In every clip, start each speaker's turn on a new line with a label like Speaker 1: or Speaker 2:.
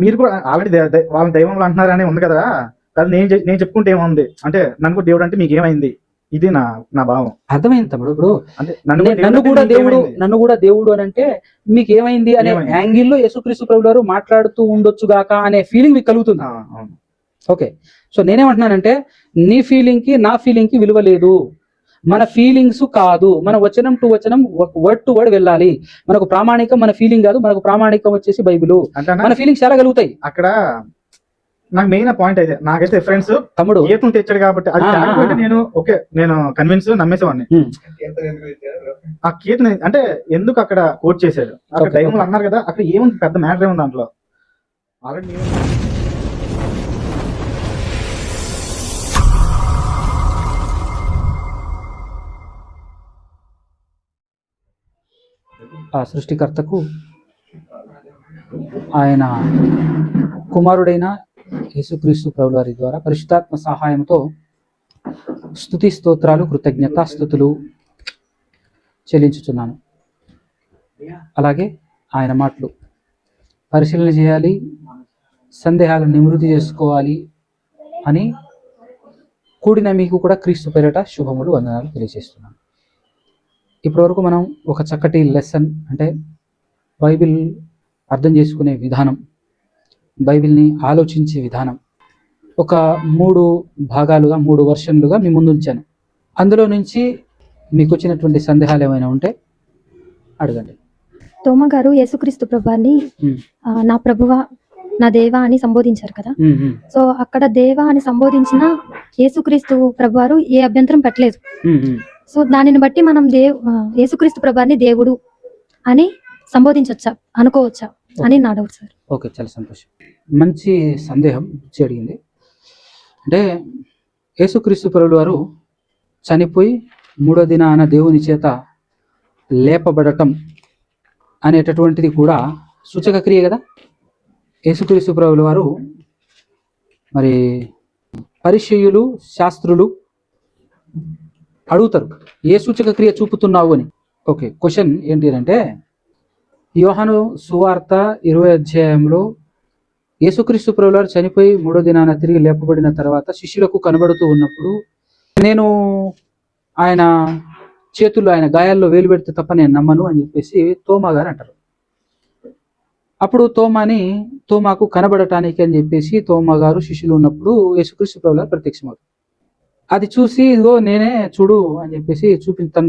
Speaker 1: మీరు కూడా ఆల్రెడీ వాళ్ళ దైవంలో అంటున్నారని ఉంది కదా, అది నేను చెప్పుకుంటే ఏముంది అంటే నన్ను కూడా దేవుడు అంటే మీకు ఏమైంది, ఇది నా భావం.
Speaker 2: అర్థమైంది తమ్ముడు. ఇప్పుడు
Speaker 1: అంటే
Speaker 2: నన్ను కూడా దేవుడు అని అంటే మీకు ఏమైంది అనే యాంగిల్లో యేసుక్రీస్తు ప్రభువు గారు మాట్లాడుతూ ఉండొచ్చు గాక అనే ఫీలింగ్ మీకు కలుగుతుంది. ఓకే, సో నేనేమంటున్నానంటే నీ ఫీలింగ్ కి నా ఫీలింగ్ కి విలువ లేదు. మన ఫీలింగ్స్ కాదు, మన వచనం టు వచనం, వర్డ్ టు వర్డ్ వెళ్ళాలి. మనకు ప్రామాణికం మన ఫీలింగ్ కాదు, మనకు ప్రామాణికం వచ్చేసి బైబిల్. మన ఫీలింగ్స్ చాలా కలుగుతాయి.
Speaker 1: అక్కడ నాకు మెయిన్ పాయింట్ అయితే, నాకైతే ఫ్రెండ్స్
Speaker 2: తమ్ముడు
Speaker 1: గీతను తెచ్చాడు కాబట్టి అది నేను కన్విన్స్ నమ్మేసేవాడిని. ఆ గీతను అంటే ఎందుకు అక్కడ కోట్ చేశాడు, అక్కడ దైవంలో అన్నారు కదా, అక్కడ ఏముంది పెద్ద మ్యాటర్ ఏముంది దాంట్లో. ఆల్రెడీ
Speaker 2: ఆ సృష్టికర్తకు ఆయన కుమారుడైన యేసుక్రీస్తు ప్రభువు వారి ద్వారా పరిశుద్ధాత్మ సహాయంతో స్తుతి స్తోత్రాలు కృతజ్ఞతాస్తుతులు చెల్లించుచున్నాను. అలాగే ఆయన మాటలు పరిశీలన చేయాలి, సందేహాలను నివృత్తి చేసుకోవాలి అని కూడిన మీకు కూడా క్రీస్తు పేరిట శుభములు వందనాలు తెలియజేస్తున్నాను. ఇప్పటివరకు మనం ఒక చక్కటి లెసన్ అంటే బైబిల్ అర్థం చేసుకునే విధానం, బైబిల్ని ఆలోచించే విధానం ఒక 3 భాగాలుగా 3 వర్షన్లుగా మీ ముందు ఉంచాను. అందులో నుంచి మీకు వచ్చినటువంటి సందేహాలు ఏమైనా ఉంటే అడగండి.
Speaker 3: తోమ గారు యేసుక్రీస్తు ప్రభువాన్ని నా ప్రభువ, నా దేవా అని సంబోధించారు కదా. సో అక్కడ దేవా అని సంబోధించిన యేసుక్రీస్తు ప్రభువారు ఏ అభ్యంతరం పెట్టలేదు. సో దానిని బట్టి మనం యేసుక్రీస్తు ప్రభువాన్ని దేవుడు అని సంబోధించవచ్చా, అనుకోవచ్చా అని నా డౌట్ సార్.
Speaker 2: ఓకే, చాలా సంతోషం. మంచి సందేహం అడిగింది. అంటే యేసుక్రీస్తు ప్రభువు వారు చనిపోయి 3వ దినాన దేవుని చేత లేపబడటం అనేటటువంటిది కూడా సూచక క్రియ కదా. యేసుక్రీస్తు ప్రభువు వారు మరి పరిచయులు శాస్త్రులు అడుగుతారు, ఏ సూచక క్రియ చూపుతున్నావు అని. ఓకే, క్వశ్చన్ ఏంటి అంటే యోహాను సువార్త 20వ అధ్యాయంలో యేసుక్రీస్తు ప్రభువు వారు చనిపోయి 3వ దినాన తిరిగి లేపబడిన తర్వాత శిష్యులకు కనబడుతూ ఉన్నప్పుడు నేను ఆయన చేతుల్లో ఆయన గాయాల్లో వేలు పెడితే తప్ప నేను నమ్మను అని చెప్పేసి తోమా గారు అంటారు. అప్పుడు తోమాకు కనబడటానికి అని చెప్పేసి తోమా గారు శిష్యులు ఉన్నప్పుడు యేసుక్రీస్తు ప్రభువు వారు ప్రత్యక్షమవుతారు. అది చూసి ఇదిగో నేనే చూడు అని చెప్పేసి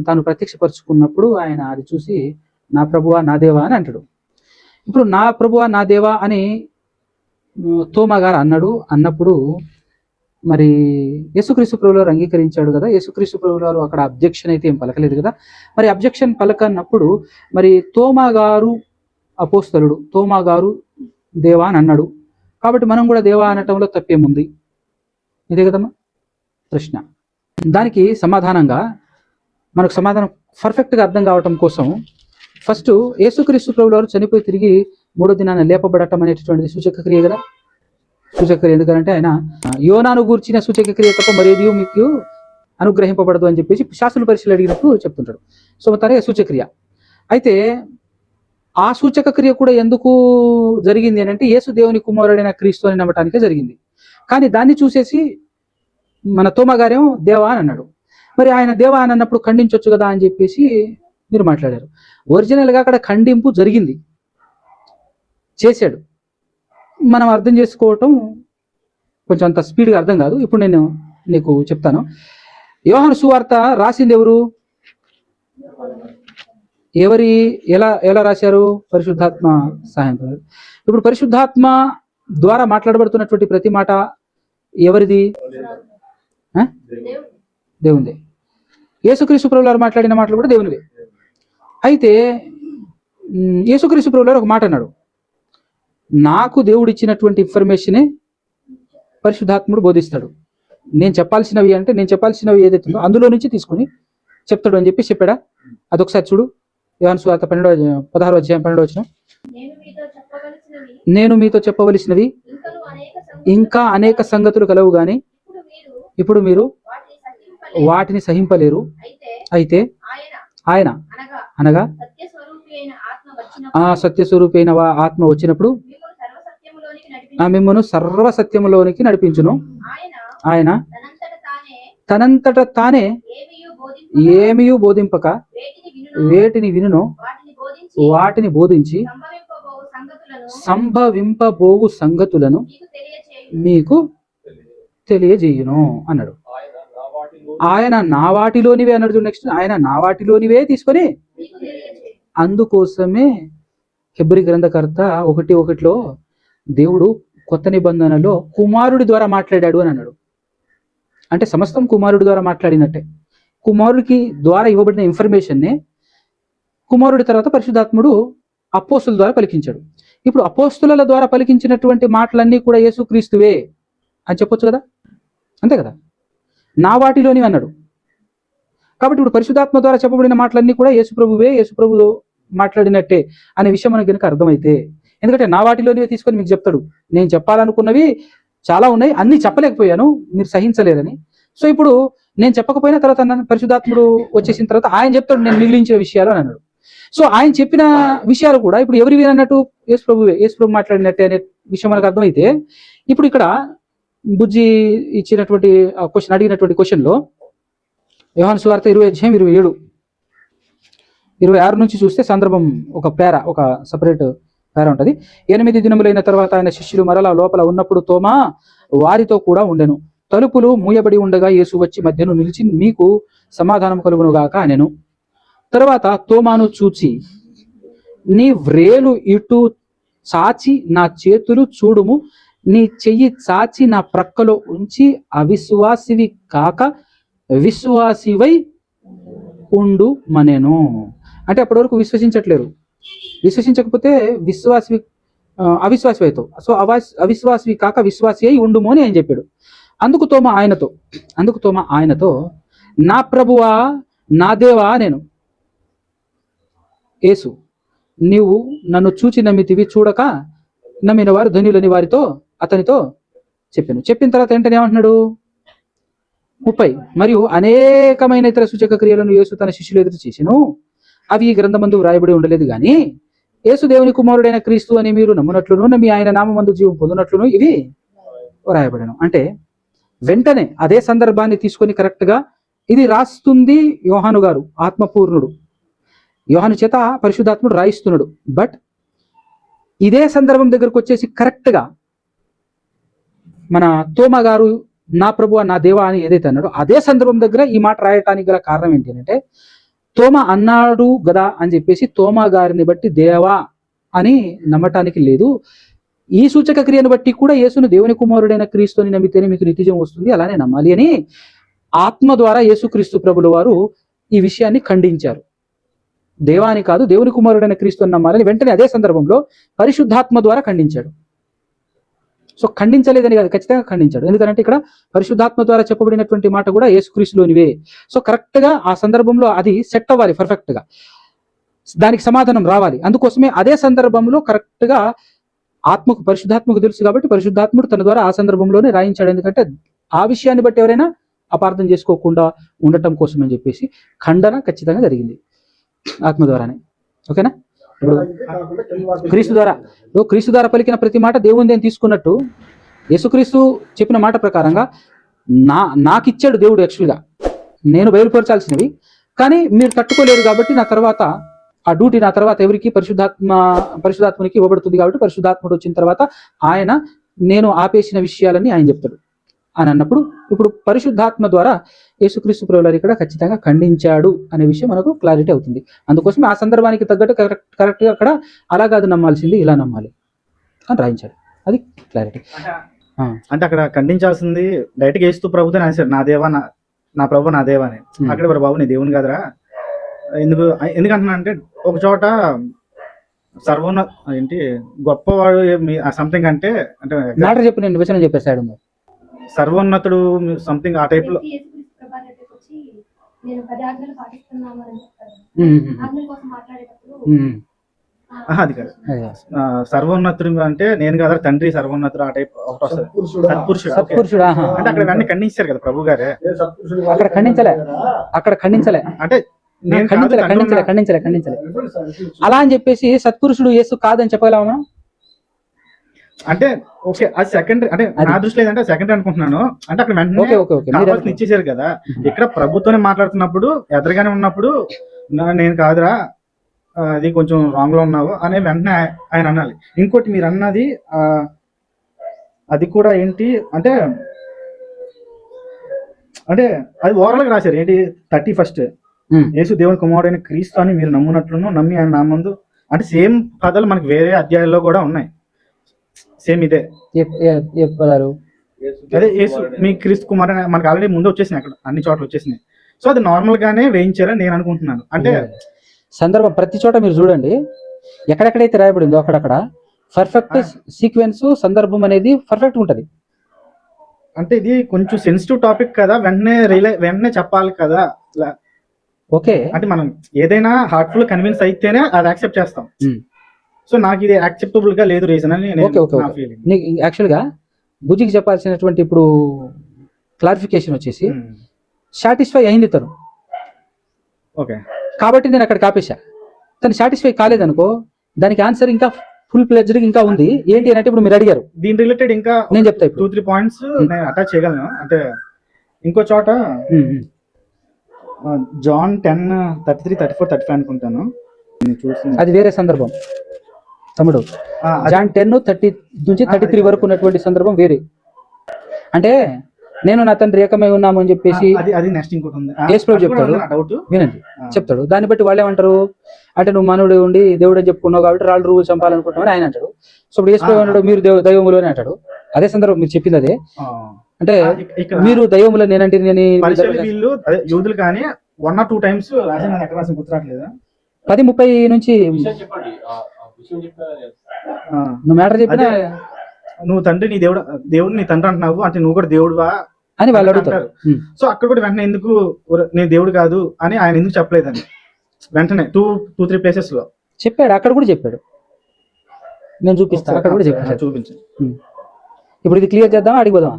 Speaker 2: తను ప్రత్యక్షపరుచుకున్నప్పుడు ఆయన అది చూసి నా ప్రభువా నా దేవా అని అంటాడు. ఇప్పుడు నా ప్రభువా నా దేవా అని తోమా గారు అన్నప్పుడు మరి యేసుక్రీస్తు ప్రభువు వారు అంగీకరించాడు కదా. యేసుక్రీస్తు ప్రభువు వారు అక్కడ అబ్జెక్షన్ అయితే ఏం పలకలేదు కదా. మరి అబ్జెక్షన్ పలకన్నప్పుడు మరి తోమా గారు అపోస్తలుడు, తోమా గారు దేవా అని అన్నాడు కాబట్టి మనం కూడా దేవా అనటంలో తప్పేముంది? ఇదే కదమ్మా ప్రశ్న. దానికి సమాధానంగా మనకు సమాధానం పర్ఫెక్ట్గా అర్థం కావటం కోసం ఫస్ట్ యేసుక్రీస్తు ప్రభువు వారు చనిపోయి తిరిగి 3వ దినాన లేపబడటం అనేటటువంటిది సూచక క్రియ కదా. సూచక క్రియ ఎందుకంటే ఆయన యోనాను గూర్చిన సూచక క్రియ తప్ప మరేది మీకు అనుగ్రహింపబడదు అని చెప్పేసి శాస్త్రుల పరీక్షలు అడిగినప్పుడు చెప్తుంటాడు. సో తనే సూచక క్రియ. అయితే ఆ సూచక క్రియ కూడా ఎందుకు జరిగింది అని అంటే యేసు దేవుని కుమారుడైన క్రీస్తు అని నమ్మటానికే జరిగింది. కానీ దాన్ని చూసేసి మన తోమా గారేమో దేవా అని అన్నాడు. మరి ఆయన దేవా అని అన్నప్పుడు ఖండించవచ్చు కదా అని చెప్పేసి మీరు మాట్లాడారు. ఒరిజినల్గా అక్కడ ఖండింపు జరిగింది, చేశాడు. మనం అర్థం చేసుకోవటం కొంచెం అంత స్పీడ్గా అర్థం కాదు. ఇప్పుడు నేను నీకు చెప్తాను. యోహాను సువార్త రాసింది ఎవరు? ఎలా రాశారు? పరిశుద్ధాత్మ సహాయం. ఇప్పుడు పరిశుద్ధాత్మ ద్వారా మాట్లాడబడుతున్నటువంటి ప్రతి మాట ఎవరిది? దేవునిదే. యేసుక్రీస్తు ప్రభువు వారు మాట్లాడిన మాటలు కూడా దేవునివే. అయితే యేసుక్రీస్తు ప్రభువు వారు ఒక మాట అన్నాడు, నాకు దేవుడు ఇచ్చినటువంటి ఇన్ఫర్మేషనే పరిశుద్ధాత్ముడు బోధిస్తాడు. నేను చెప్పాల్సినవి ఏదైతే ఉందో అందులో నుంచి తీసుకుని చెప్తాడు అని చెప్పి చెప్పాడా? అదొకసారి చూడు. యోహాను సువార్త 16వ అధ్యాయం 12వ వచనం. నేను మీతో చెప్పవలసినవి ఇంకా అనేక సంగతులు కలవు గాని ఇప్పుడు మీరు వాటిని సహింపలేరు. అయితే ఆయన అనగా ఆ సత్యస్వరూపి అయిన ఆత్మ వచ్చినప్పుడు మిమ్మను సర్వ సత్యములోనికి నడిపించును. ఆయన తనంతట తానే ఏమియు బోధింపక వేటిని వినును వాటిని బోధించి సంభవింపబోగు సంగతులను మీకు తెలియజేయును అన్నాడు. ఆయన నా వాటిలోనివే అన్నాడు. నెక్స్ట్ ఆయన నా వాటిలోనివే తీసుకొని, అందుకోసమే హెబ్రీ గ్రంథకర్త 1:1 దేవుడు కొత్త నిబంధనలో కుమారుడి ద్వారా మాట్లాడాడు అని అన్నాడు. అంటే సమస్తం కుమారుడి ద్వారా మాట్లాడినట్టే. కుమారుడికి ద్వారా ఇవ్వబడిన ఇన్ఫర్మేషన్ని కుమారుడి తర్వాత పరిశుద్ధాత్ముడు అపోస్తుల ద్వారా పలికించాడు. ఇప్పుడు అపోస్తుల ద్వారా పలికించినటువంటి మాటలన్నీ కూడా యేసుక్రీస్తువే అని చెప్పొచ్చు కదా, అంతే కదా. నా వాటిలోని అన్నాడు. కాబట్టి ఇప్పుడు పరిశుద్ధాత్మ ద్వారా చెప్పబడిన మాటలన్నీ కూడా యేసుప్రభువే, యేసుప్రభు మాట్లాడినట్టే అనే విషయం మనకు కనుక అర్థమైతే, ఎందుకంటే నా వాటిలోనే తీసుకొని మీకు చెప్తాడు. నేను చెప్పాలనుకున్నవి చాలా ఉన్నాయి, అన్ని చెప్పలేకపోయాను, మీరు సహించలేదని. సో ఇప్పుడు నేను చెప్పకపోయినా తర్వాత పరిశుద్ధాత్ముడు వచ్చేసిన తర్వాత ఆయన చెప్తాడు నేను మిగిలించిన విషయాలు అని అన్నాడు. సో ఆయన చెప్పిన విషయాలు కూడా ఇప్పుడు ఎవరి వినన్నట్టు యేసుప్రభు మాట్లాడినట్టే అనే విషయం మనకు అర్థమైతే, ఇప్పుడు ఇక్కడ బుజ్జి ఇచ్చినటువంటి క్వశ్చన్, అడిగినటువంటి క్వశ్చన్లో యోహాను సువార్త 20:27-26 నుంచి చూస్తే సందర్భం ఒక సపరేట్ పేర ఉంటుంది. 8 దినములైన తర్వాత ఆయన శిష్యులు మరలా లోపల ఉన్నప్పుడు తోమా వారితో కూడా ఉండెను. తలుపులు మూయబడి ఉండగా యేసు వచ్చి మధ్యను నిలిచి మీకు సమాధానం కలుగునుగాక అనెను. తర్వాత తోమాను చూచి నీ వ్రేలు ఇటు చాచి నా చేతులు చూడుము, నీ చెయ్యి చాచి నా ప్రక్కలో ఉంచి అవిశ్వాసివి కాక విశ్వాసివై ఉండు మనేను. అంటే అప్పటి వరకు విశ్వసించట్లేరు, విశ్వసించకపోతే అవిశ్వాసి అవుతావు. సో అవిశ్వాసివి కాక విశ్వాసి అయి ఉండుము అని ఆయన చెప్పాడు. అందుకు తోమ ఆయనతో నా ప్రభువా నా దేవా నేను. యేసు నీవు నన్ను చూచి నమ్మితివి, చూడక నమ్మిన వారు ధన్యులని అతనితో చెప్పిన తర్వాత వెంటనే ఏమంటున్నాడు 30 మరియు అనేకమైన ఇతర సూచక క్రియలను యేసు తన శిష్యులు ఎదురు చేసెను, అవి ఈ గ్రంథమందు వ్రాయబడి ఉండలేదు గాని యేసు దేవుని కుమారుడైన క్రీస్తు అని మీరు నమ్మునట్లును నమ్మి ఆయన నామమందు జీవం పొందునట్లును ఇవి వ్రాయబడను. అంటే వెంటనే అదే సందర్భాన్ని తీసుకొని కరెక్ట్గా ఇది రాస్తుంది యోహాను గారు, ఆత్మపూర్ణుడు యోహాను చేత పరిశుద్ధాత్ముడు రాయిస్తున్నాడు. బట్ ఇదే సందర్భం దగ్గరకు వచ్చేసి కరెక్ట్గా మన తోమా గారు నా ప్రభువా నా దేవా అని ఏదైతే అన్నాడో అదే సందర్భం దగ్గర ఈ మాట రాయటానికి గల కారణం ఏంటి అంటే, తోమా అన్నాడు గదా అని చెప్పేసి తోమా గారిని బట్టి దేవా అని నమ్మటానికి లేదు. ఈ సూచక క్రియను బట్టి కూడా యేసును దేవుని కుమారుడైన క్రీస్తు అని నమ్మితేనే మీకు నిత్యజీవం వస్తుంది, అలానే నమ్మాలి అని ఆత్మ ద్వారా యేసుక్రీస్తు ప్రభుల వారు ఈ విషయాన్ని ఖండించారు. దేవాని కాదు దేవుని కుమారుడైన క్రీస్తు అని నమ్మాలని వెంటనే అదే సందర్భంలో పరిశుద్ధాత్మ ద్వారా ఖండించాడు. సో ఖండించలేదని కాదు, ఖచ్చితంగా ఖండించాడు. ఎందుకంటే ఇక్కడ పరిశుద్ధాత్మ ద్వారా చెప్పబడినటువంటి మాట కూడా యేసుక్రీస్తులోనివే. సో కరెక్ట్గా ఆ సందర్భంలో అది సెట్ అవ్వాలి, పర్ఫెక్ట్గా దానికి సమాధానం రావాలి. అందుకోసమే అదే సందర్భంలో కరెక్ట్గా పరిశుద్ధాత్మకు తెలుసు కాబట్టి పరిశుద్ధాత్ముడు తన ద్వారా ఆ సందర్భంలోనే రాయించాడు. ఎందుకంటే ఆ విషయాన్ని బట్టి ఎవరైనా అపార్థం చేసుకోకుండా ఉండటం కోసం అని చెప్పేసి ఖండన ఖచ్చితంగా జరిగింది ఆత్మ ద్వారానే. ఓకేనా? ఇప్పుడు క్రీస్తు ద్వారా పలికిన ప్రతి మాట దేవుని అని తీసుకున్నట్టు యేసుక్రీస్తు చెప్పిన మాట ప్రకారంగా నాకిచ్చాడు దేవుడు. యాక్చువల్గా నేను బయలుపరచాల్సినవి, కానీ మీరు తట్టుకోలేరు కాబట్టి నా తర్వాత ఆ డ్యూటీ నా తర్వాత ఎవరికి పరిశుద్ధాత్మునికి ఇవ్వబడుతుంది. కాబట్టి పరిశుద్ధాత్ముడు వచ్చిన తర్వాత నేను ఆపేసిన విషయాలని ఆయన చెప్తాడు అని అన్నప్పుడు ఇప్పుడు పరిశుద్ధాత్మ ద్వారా యేసుక్రీస్తు ప్రభువువారు ఇక్కడ ఖచ్చితంగా ఖండించాడు అనే విషయం మనకు క్లారిటీ అవుతుంది. అందుకోసం ఆ సందర్భానికి తగ్గట్టు కరెక్ట్గా అక్కడ అలా కాదు నమ్మాల్సింది, ఇలా నమ్మాలి అని రాయించాడు. అది క్లారిటీ.
Speaker 1: అంటే అక్కడ ఖండించాల్సింది డైరెక్ట్గా యేసు ప్రభుతో అనేసాడు, నా దేవా నా ప్రభు నా దేవా అని. అక్కడ బాబు నీ దేవుని కాదురా, ఎందుకంటున్నా అంటే ఒక చోట గొప్పవాడు సంథింగ్ అంటే
Speaker 2: మ్యాటర్ చెప్పు, నేను విషయం చెప్పేశాడు
Speaker 1: సర్వోన్నతుడు సంథింగ్ ఆ టైప్ లో. అది కాదు, సర్వోన్నతుడు అంటే నేను కదా తండ్రి సర్వోన్నతుడు ఆ టైప్ ఒకటి వస్తుంది. సత్పురుషుడు అంటే అక్కడ అన్ని ఖండించారు కదా ప్రభు గారే.
Speaker 2: అక్కడ ఖండించలే అంటే ఖండించలే అలా అని చెప్పేసి సత్పురుషుడు యేసు కాదని చెప్పగలమా?
Speaker 1: అంటే ఓకే అది సెకండరీ, అంటే నా దృష్టిలో ఏంటంటే సెకండరీ అనుకుంటున్నాను. అంటే అక్కడ
Speaker 2: ఓకే ఓకే ఓకే మీరు
Speaker 1: వెంటనే ఇచ్చేసారు కదా. ఇక్కడ ప్రభుత్వమే మాట్లాడుతున్నప్పుడు ఎదురుగానే ఉన్నప్పుడు నేను కాదురా అది కొంచెం రాంగ్ లో ఉన్నావు అనే వెంటనే ఆయన అనాలి. ఇంకోటి మీరు అన్నది అది కూడా ఏంటి అంటే అంటే అది ఓవరాల్ గా రాశారు ఏంటి 31 యేసు దేవుని కుమారుడైన క్రీస్తు అని మీరు నమ్మునట్లును నమ్మి ఆయన నామందు, అంటే సేమ్ పదాలు మనకి వేరే అధ్యాయాల్లో కూడా ఉన్నాయి. సేమ్ ఇదే
Speaker 2: చెప్పారు.
Speaker 1: అదే యేసు మీ క్రీస్తు కుమారుడు మనకి ఆల్రెడీ ముందు వచ్చేసినాయి, అక్కడ అన్ని చోట్ల వచ్చేసినాయి. సో అది నార్మల్ గానే వేయించారని నేను అనుకుంటున్నాను. అంటే
Speaker 2: సందర్భం ప్రతి చోట మీరు చూడండి, ఎక్కడెక్కడైతే రాయబడిందో అక్కడక్కడ పర్ఫెక్ట్ సీక్వెన్స్ సందర్భం అనేది పర్ఫెక్ట్ ఉంటది.
Speaker 1: అంటే ఇది కొంచెం సెన్సిటివ్ టాపిక్ కదా, వెంటనే చెప్పాలి కదా.
Speaker 2: ఓకే
Speaker 1: అంటే మనం ఏదైనా హార్ట్ఫుల్ కన్విన్స్ అయితేనే అది యాక్సెప్ట్ చేస్తాం. సో నాకు ఇది యాక్సెప్టబుల్ గా లేదు రీజన్ అని నా ఫీలింగ్.
Speaker 2: యాక్చువల్ గా బుజ్జికి చెప్పాల్సినటువంటి ఇప్పుడు క్లారిఫికేషన్ వచ్చేసి సాటిస్ఫై అయింది తను,
Speaker 1: ఓకే
Speaker 2: కాబట్టి నేను అక్కడ కాపేశా. తను సాటిస్ఫై కాలేదనుకో దానికి ఆన్సర్ ఇంకా ఫుల్ ప్లెజ్డ్ ఇంకా ఉంది. ఏంటి అంటే ఇప్పుడు మీరు అడిగారు
Speaker 1: దీని రిలేటెడ్ ఇంకా
Speaker 2: నేను చెప్తా
Speaker 1: 2-3 పాయింట్స్ నేను అటాచ్ చేయగలను. అంటే ఇంకో చోట జాన్ 10:33-34-35 అనుకుంటాను,
Speaker 2: అది వేరే సందర్భం తమ్ముడు. జాన్ 10:30 నుంచి 33 వరకు ఉన్నటువంటి సందర్భం వేరే. అంటే నేను నా తండ్రి ఏకమై ఉన్నాము అని చెప్పేసి
Speaker 1: అది నెక్స్ట్ ఇంకోటి ఉంది.
Speaker 2: యేసు ప్రభు చెప్తాడు, వినండి చెప్తాడు. దాన్ని బట్టి వాళ్ళు ఏమంటారు అంటే నువ్వు మానవుడు ఉండి దేవుడు అని చెప్పుకున్నావు కాబట్టి రాళ్ళు రువ్వు చంపాలనుకుంటున్నావు అని ఆయన అంటాడు. సో ఇప్పుడు యేసు ప్రభు అన్నాడు మీరు దైవములు అని అంటాడు. అదే సందర్భం మీరు చెప్పింది అదే. అంటే మీరు దైవములు నేనంటే నేను
Speaker 1: వీళ్ళు యూదులు కానీ 1 or 2 times గుర్తురాట్లేదా
Speaker 2: 10:30 నుంచి నువ్వు మ్యాటర్ చెప్పినా
Speaker 1: నువ్వు తండ్రి నీ దేవుడు నీ తండ్రి అంటున్నావు అంటే నువ్వు కూడా దేవుడువా
Speaker 2: అని వాళ్ళు అడుగుతారు.
Speaker 1: సో అక్కడ కూడా వెంటనే ఎందుకు నేను దేవుడు కాదు అని ఆయన ఎందుకు చెప్పలేదని వెంటనే 2-3 places లో
Speaker 2: చెప్పాడు. అక్కడ కూడా చెప్పాడు, నేను చూపిస్తాను. అక్కడ కూడా చెప్పాడు,
Speaker 1: చూపించు.
Speaker 2: ఇప్పుడు ఇది క్లియర్ చేద్దాం, అడిగిపోదాం.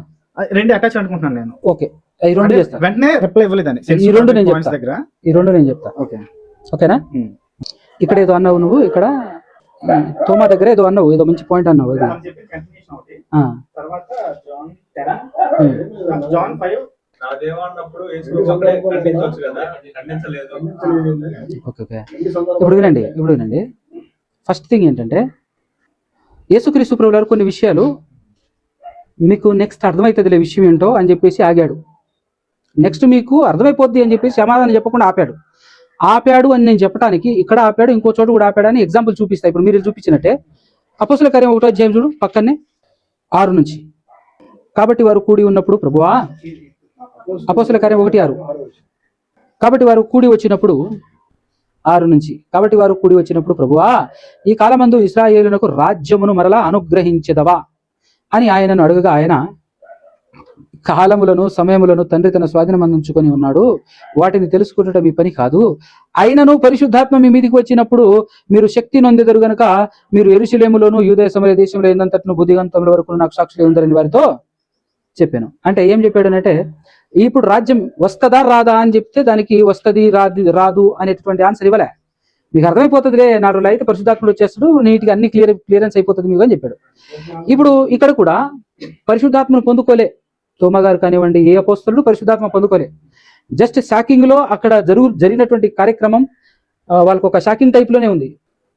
Speaker 1: రెండు అటాచ్ అనుకుంటున్నాను నేను.
Speaker 2: ఓకే ఈ రెండు చేస్తా.
Speaker 1: వెంటనే రిప్లై ఇవ్వలేదని
Speaker 2: ఈ రెండు నేను చెప్తా. ఈ రెండు నేను చెప్తా.
Speaker 1: ఓకే
Speaker 2: ఓకేనా. ఇక్కడ ఏదో అన్నావు నువ్వు, ఇక్కడ తోమా దగ్గర ఏదో అన్నావు, ఏదో మంచి పాయింట్ అన్నావు. ఇప్పుడు వినండి. ఫస్ట్ థింగ్ ఏంటంటే యేసుక్రీస్తు ప్రభువు గారు కొన్ని విషయాలు మీకు నెక్స్ట్ అర్థమవుతుందిలే విషయం ఏంటో అని చెప్పేసి ఆగాడు. నెక్స్ట్ మీకు అర్థమైపోద్ది అని చెప్పేసి సమాధానం చెప్పకుండా ఆపాడు అని నేను చెప్పడానికి ఇక్కడ ఆపాడు, ఇంకో చోట కూడా ఆపాడు అని ఎగ్జాంపుల్ చూపిస్తాయి. ఇప్పుడు మీరు చూపించినట్టే అపోస్తలుల కార్యం 1వ అధ్యాయం చూడు, పక్కనే 6 నుంచి. కాబట్టి వారు కూడి ఉన్నప్పుడు ప్రభువా, అపోస్తలుల కార్యం 1:6. కాబట్టి వారు కూడి వచ్చినప్పుడు 6 నుంచి. కాబట్టి వారు కూడి వచ్చినప్పుడు ప్రభువా, ఈ కాలమందు ఇశ్రాయేలునకు రాజ్యమును మరలా అనుగ్రహించెదవా అని ఆయనను అడగగా ఆయన కాలములను సమయములను తండ్రి తన స్వాధీనం అందించుకొని ఉన్నాడు, వాటిని తెలుసుకున్నట మీ పని కాదు. అయినను పరిశుద్ధాత్మ మీ మీదికి వచ్చినప్పుడు మీరు శక్తి నొందెదరు గనుక మీరు యెరూషలేములోను యూదయ సమరయ దేశంలో ఎందంతటను బుద్ధిగంతముల వరకు నాకు సాక్షులై ఉందని వారితో చెప్పాను. అంటే ఏం చెప్పాడనంటే ఇప్పుడు రాజ్యం వస్తుందా రాదా అని చెప్తే దానికి వస్తుంది రాదు అనేటువంటి ఆన్సర్ ఇవ్వలే. మీకు అర్థమైపోతుందిలే 4 రోజులు అయితే పరిశుద్ధాత్ముడు వచ్చేస్తాడు, నీటికి అన్ని క్లియరెన్స్ అయిపోతుంది మీకు అని చెప్పాడు. ఇప్పుడు ఇక్కడ కూడా పరిశుద్ధాత్మను పొందుకోలే తోమా గారు కానివ్వండి, ఏ అపోస్తలుడు పరిశుద్ధాత్మ పొందుకోలే. జస్ట్ షాకింగ్ లో అక్కడ జరిగినటువంటి కార్యక్రమం వాళ్ళకు ఒక షాకింగ్ టైప్ లోనే ఉంది.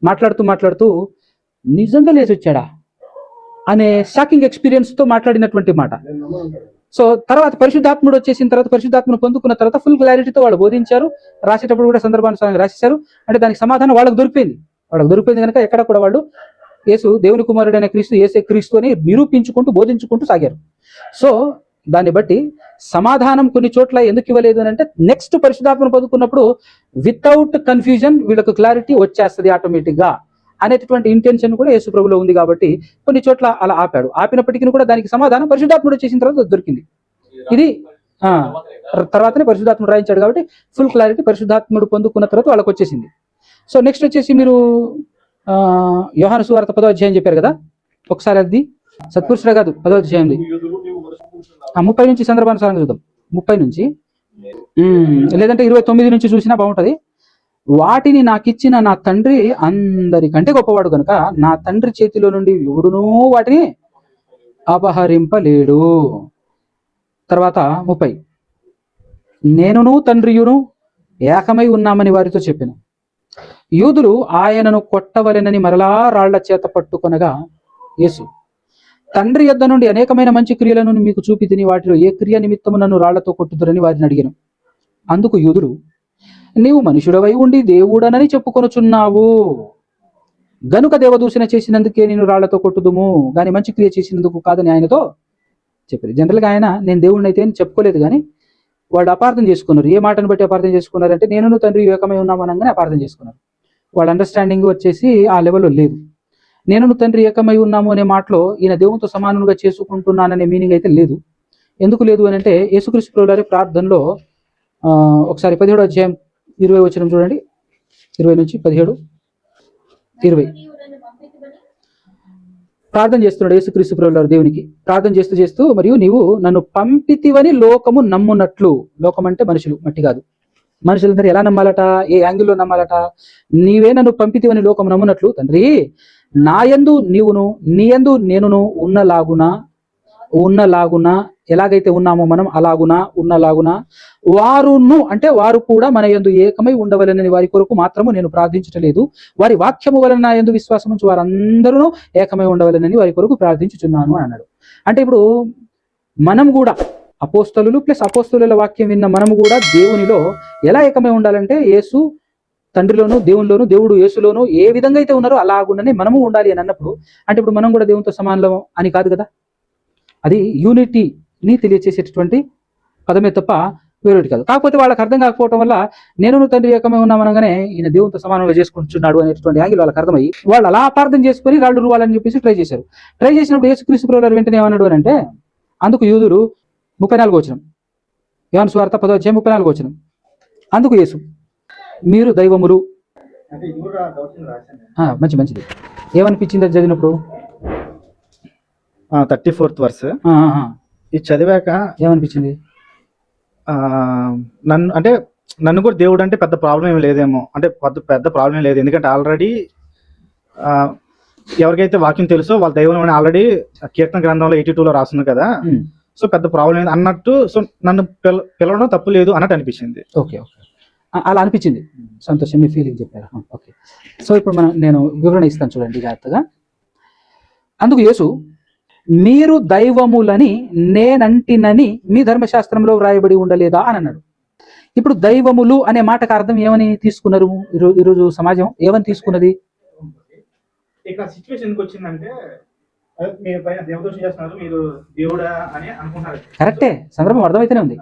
Speaker 2: మాట్లాడుతూ నిజంగా లేచి వచ్చాడా అనే షాకింగ్ ఎక్స్పీరియన్స్ తో మాట్లాడినటువంటి మాట. సో తర్వాత పరిశుద్ధాత్ముడు వచ్చేసిన తర్వాత పరిశుద్ధాత్మను పొందుకున్న తర్వాత ఫుల్ క్లారిటీతో వాళ్ళు బోధించారు. రాసేటప్పుడు కూడా సందర్భానుసారంగా రాసేశారు. అంటే దానికి సమాధానం వాళ్ళకి దొరికిపోయింది కనుక ఎక్కడ కూడా వాళ్ళు యేసు దేవుని కుమారుడైన క్రీస్తు, యేసే క్రీస్తు అని నిరూపించుకుంటూ బోధించుకుంటూ సాగారు. సో దాన్ని బట్టి సమాధానం కొన్ని చోట్ల ఎందుకు ఇవ్వలేదు అని అంటే నెక్స్ట్ పరిశుద్ధాత్మను పొందుకున్నప్పుడు వితౌట్ కన్ఫ్యూజన్ వీళ్ళకు క్లారిటీ వచ్చేస్తుంది ఆటోమేటిక్ గా అనేటువంటి ఇంటెన్షన్ కూడా యేసు ప్రభులో ఉంది. కాబట్టి కొన్ని చోట్ల అలా ఆపినప్పటికీ కూడా దానికి సమాధానం పరిశుద్ధాత్ముడు వచ్చేసిన తర్వాత దొరికింది. ఇది తర్వాతనే పరిశుద్ధాత్ముడు రాయించాడు కాబట్టి ఫుల్ క్లారిటీ పరిశుద్ధాత్ముడు పొందుకున్న తర్వాత వాళ్ళకి వచ్చేసింది. సో నెక్స్ట్ వచ్చేసి మీరు యోహాను సువార్త 10వ అధ్యాయం చెప్పారు కదా, ఒకసారి అది సత్పురుషుడే కాదు 10వ అధ్యాయం 30 నుంచి సందర్భానుసారంగా చూద్దాం. 30 నుంచి లేదంటే 29 నుంచి చూసినా బాగుంటది. వాటిని నాకిచ్చిన నా తండ్రి అందరికంటే గొప్పవాడు కనుక నా తండ్రి చేతిలో నుండి ఎవడునూ వాటిని అపహరింపలేడు. తర్వాత 30, నేనును తండ్రియును ఏకమై ఉన్నామని వారితో చెప్పెను. యూదులు ఆయనను కొట్టవలెనని మరలా రాళ్ల చేత పట్టుకొనగా యేసు, తండ్రి యొద్ద నుండి అనేకమైన మంచి క్రియలను మీకు చూపి తిని వాటిలో ఏ క్రియ నిమిత్తము నన్ను రాళ్లతో కొట్టుదురని వారిని అడిగాను. అందుకు యూదులు, నీవు మనుషుడవై ఉండి దేవుడనని చెప్పుకొనుచున్నావు గనుక దేవదూషణ చేసినందుకే నేను రాళ్లతో కొట్టుదుము, గాని మంచి క్రియ చేసినందుకు కాదని ఆయనతో చెప్పారు. జనరల్గా ఆయన నేను దేవుడిని అయితే అని చెప్పుకోలేదు, కానీ వాళ్ళు అపార్థం చేసుకున్నారు. ఏ మాటను బట్టి అపార్థం చేసుకున్నారంటే నేను తండ్రి ఏకమై ఉన్నామనగానే అపార్థం చేసుకున్నారు. వాళ్ళ అండర్స్టాండింగ్ వచ్చేసి ఆ లెవెల్లో లేదు. నేను తండ్రి ఏకమై ఉన్నాము అనే మాటలో ఈయన దేవునితో సమానంగా చేసుకుంటున్నాననే మీనింగ్ అయితే లేదు. ఎందుకు లేదు అని అంటే యేసుక్రీస్తు ప్రభువారి ప్రార్థనలో ఒకసారి 17వ అధ్యాయం 20 వచనం చూడండి. 20 నుంచి 17, 20 ప్రార్థన చేస్తున్నాడు యేసుక్రీస్తు ప్రభువారు దేవునికి. ప్రార్థన చేస్తూ మరియు నీవు నన్ను పంపితివని లోకము నమ్మునట్లు. లోకం అంటే మనుషులు, మట్టి కాదు. మనుషులందరూ ఎలా నమ్మాలట? ఏ యాంగిల్లో నమ్మాలట? నీవే నన్ను పంపితివని లోకము నమ్మునట్లు తండ్రి నాయందు నీవును నీయందు నేనును ఉన్నలాగున ఎలాగైతే ఉన్నామో మనం అలాగునా ఉన్నలాగున వారును అంటే వారు కూడా మన యందు ఏకమై ఉండవలనని వారి కొరకు మాత్రము నేను ప్రార్థించటలేదు, వారి వాక్యము వలన నా యందు విశ్వాసం ఉంచి వారందరూ ఏకమై ఉండవలనని వారి కొరకు ప్రార్థించుచున్నాను అని అన్నాడు. అంటే ఇప్పుడు మనం కూడా అపోస్తలులు ప్లస్ అపోస్తలుల వాక్యం విన్న మనము కూడా దేవునిలో ఎలా ఏకమై ఉండాలంటే యేసు తండ్రిలోను దేవునిలోను దేవుడు యేసులోను ఏ విధంగా అయితే ఉన్నారో అలాగుండనే మనము ఉండాలి అని అన్నప్పుడు అంటే ఇప్పుడు మనం కూడా దేవునితో సమానం అని కాదు కదా. అది యూనిటీని తెలియచేసేటటువంటి పదమే తప్ప వేరొకటి కాదు. కాకపోతే వాళ్ళకి అర్థం కాకపోవడం వల్ల నేను తండ్రి ఏకమై ఉన్నామనగానే ఈయన దేవునితో సమానంగా చేసుకుంటున్నాడు అనేటువంటి యాంగిల్ వాళ్ళకి అర్థమయ్యి వాళ్ళు అలా అపార్థం చేసుకుని రాళ్ళు రువాలని చెప్పేసి ట్రై చేశారు. ట్రై చేసినప్పుడు యేసుక్రీస్తు ప్రభువారు వెంటనే ఏమన్నాడు అని అంటే అందుకు యూదులు 34వ వచనం, యోహాను సువార్త 10వ అధ్యాయం 34వ వచనం, అందుకు యేసు మీరు దైవములు. మంచిది. ఏమనిపించింది అది చదివినప్పుడు?
Speaker 1: 34th వర్స్ ఇది చదివాక ఏమనిపించింది? నన్ను కూడా దేవుడు అంటే పెద్ద ప్రాబ్లం ఏమి లేదేమో, అంటే పెద్ద ప్రాబ్లం లేదు. ఎందుకంటే ఆల్రెడీ ఎవరికైతే వాక్యం తెలుసో వాళ్ళ దైవం అని ఆల్రెడీ కీర్తన గ్రంథంలో 82లో రాస్తుంది కదా. సో పెద్ద ప్రాబ్లం లేదు అన్నట్టు. సో నన్ను పిలవడం తప్పు లేదు అన్నట్టు అనిపించింది.
Speaker 2: ఓకే, అలా అనిపించింది. సంతోషం, మీ ఫీలింగ్ చెప్పారా? ఓకే. సో ఇప్పుడు నేను వివరణ ఇస్తాను చూడండి జాగ్రత్తగా. అందుకు యేసు మీరు దైవములని నేనంటినని మీ ధర్మశాస్త్రంలో వ్రాయబడి ఉండలేదా అని అన్నాడు. ఇప్పుడు దైవములు అనే మాటకు అర్థం ఏమని తీసుకున్నారు? ఈరోజు సమాజం ఏమని తీసుకున్నది?
Speaker 1: ఇక్కడ సిచ్యువేషన్ ఎందుకు వచ్చిందంటే మీరు పైన దేవదోషం చేస్తున్నారు, మీరు దేవుడా అని అనుకుంటారు.
Speaker 2: కరెక్టే, సందర్భం అర్థమైతేనే ఉంది.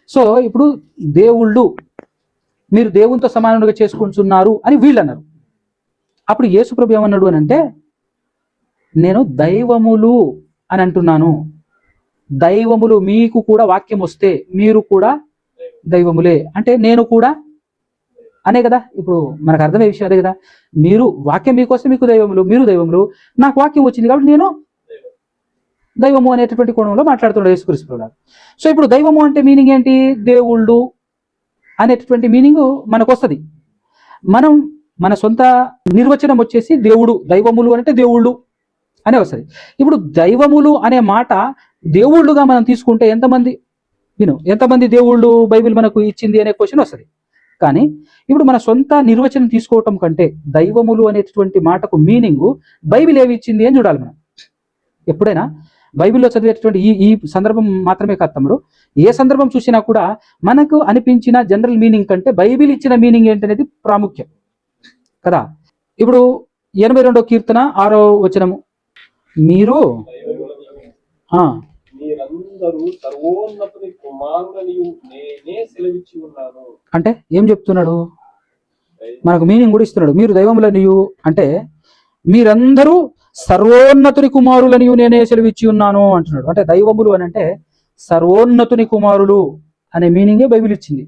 Speaker 2: సో ఇప్పుడు దేవుళ్ళు మీరు దేవునితో సమానంగా చేసుకుంటున్నారు అని వీళ్ళు అన్నారు. అప్పుడు యేసు ప్రభు ఏమన్నాడు అని అంటే నేను దైవములు అని అంటున్నాను. దైవములు మీకు కూడా వాక్యం వస్తే మీరు కూడా దైవములే అంటే నేను కూడా అనే కదా. ఇప్పుడు మనకు అర్థమయ్యే విషయం అదే కదా. మీరు వాక్యం మీకు వస్తే మీకు దైవములు, మీరు దైవములు, నాకు వాక్యం వచ్చింది కాబట్టి నేను దైవము అనేటటువంటి కోణంలో మాట్లాడుతున్నాడు యేసుక్రీస్తు ప్రభువు. సో ఇప్పుడు దైవము అంటే మీనింగ్ ఏంటి? దేవుళ్ళు అనేటటువంటి మీనింగ్ మనకు వస్తుంది. మనం మన సొంత నిర్వచనం వచ్చేసి దేవుడు, దైవములు అంటే దేవుళ్ళు అనే వస్తుంది. ఇప్పుడు దైవములు అనే మాట దేవుళ్ళుగా మనం తీసుకుంటే ఎంతమంది దేవుళ్ళు బైబిల్ మనకు ఇచ్చింది అనే క్వశ్చన్ వస్తుంది. కానీ ఇప్పుడు మన సొంత నిర్వచనం తీసుకోవటం కంటే దైవములు అనేటటువంటి మాటకు మీనింగ్ బైబిల్ ఏమి ఇచ్చింది అని చూడాలి మనం. ఎప్పుడైనా బైబిల్లో చదివేటటువంటి ఈ సందర్భం మాత్రమే కాదు తమ్ముడు, ఏ సందర్భం చూసినా కూడా మనకు అనిపించిన జనరల్ మీనింగ్ కంటే బైబిల్ ఇచ్చిన మీనింగ్ ఏంటనేది ప్రాముఖ్యం కదా. ఇప్పుడు 82వ కీర్తన 6వ వచనము, మీరందరూ సర్వోన్నతుని కుమారుడనియు నేనే సెలవిచ్చి ఉన్నాను అంటే ఏం చెప్తున్నాడు? మనకు మీనింగ్ కూడా ఇస్తున్నాడు. మీరు దైవములనియు అంటే మీరందరూ సర్వోన్నతుని కుమారులనియు నేనే సెలవిచ్చి ఉన్నాను అంటున్నాడు. అంటే దైవములు అని అంటే సర్వోన్నతుని కుమారులు అనే మీనింగే బైబిల్ ఇచ్చింది.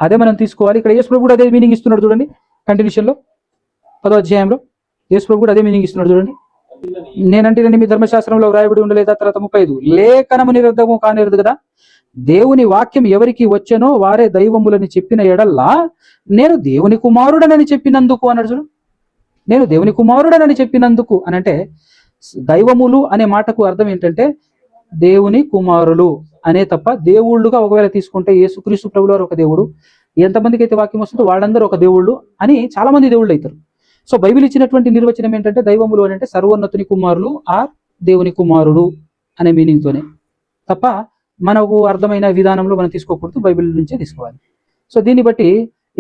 Speaker 2: అదే మనం తీసుకోవాలి. ఇక్కడ యేసు ప్రభు కూడా అదే మీనింగ్ ఇస్తున్నాడు చూడండి. కంటిన్యూషన్లో 10వ అధ్యాయంలో యేసు ప్రభు కూడా అదే మీనింగ్ ఇస్తున్నాడు చూడండి. నేనంటే మీ ధర్మశాస్త్రంలో వ్రాయబడి ఉండలేదా? తర్వాత 35 లేఖనము నిరర్ధకము కానేరదు కదా. దేవుని వాక్యం ఎవరికి వచ్చనో వారే దైవములని చెప్పిన ఎడల్లా నేను దేవుని కుమారుడనని చెప్పినందుకు అన్నాడు చూడు. నేను దేవుని కుమారుడనని చెప్పినందుకు అని అంటే దైవములు అనే మాటకు అర్థం ఏంటంటే దేవుని కుమారులు అనే తప్ప దేవుళ్ళుగా ఒకవేళ తీసుకుంటే యేసుక్రీస్తు ప్రభుల వారు ఒక దేవుడు, ఎంతమందికి అయితే వాక్యం వస్తుందో వాళ్ళందరూ ఒక దేవుళ్ళు అని చాలా మంది దేవుళ్ళు అవుతారు. సో బైబిల్ ఇచ్చినటువంటి నిర్వచనం ఏంటంటే దైవములు అని అంటే సర్వోన్నతుని కుమారులు ఆర్ దేవుని కుమారుడు అనే మీనింగ్ తోనే తప్ప మనకు అర్థమైన విధానంలో మనం తీసుకోకూడదు, బైబిల్ నుంచే తీసుకోవాలి. సో దీన్ని బట్టి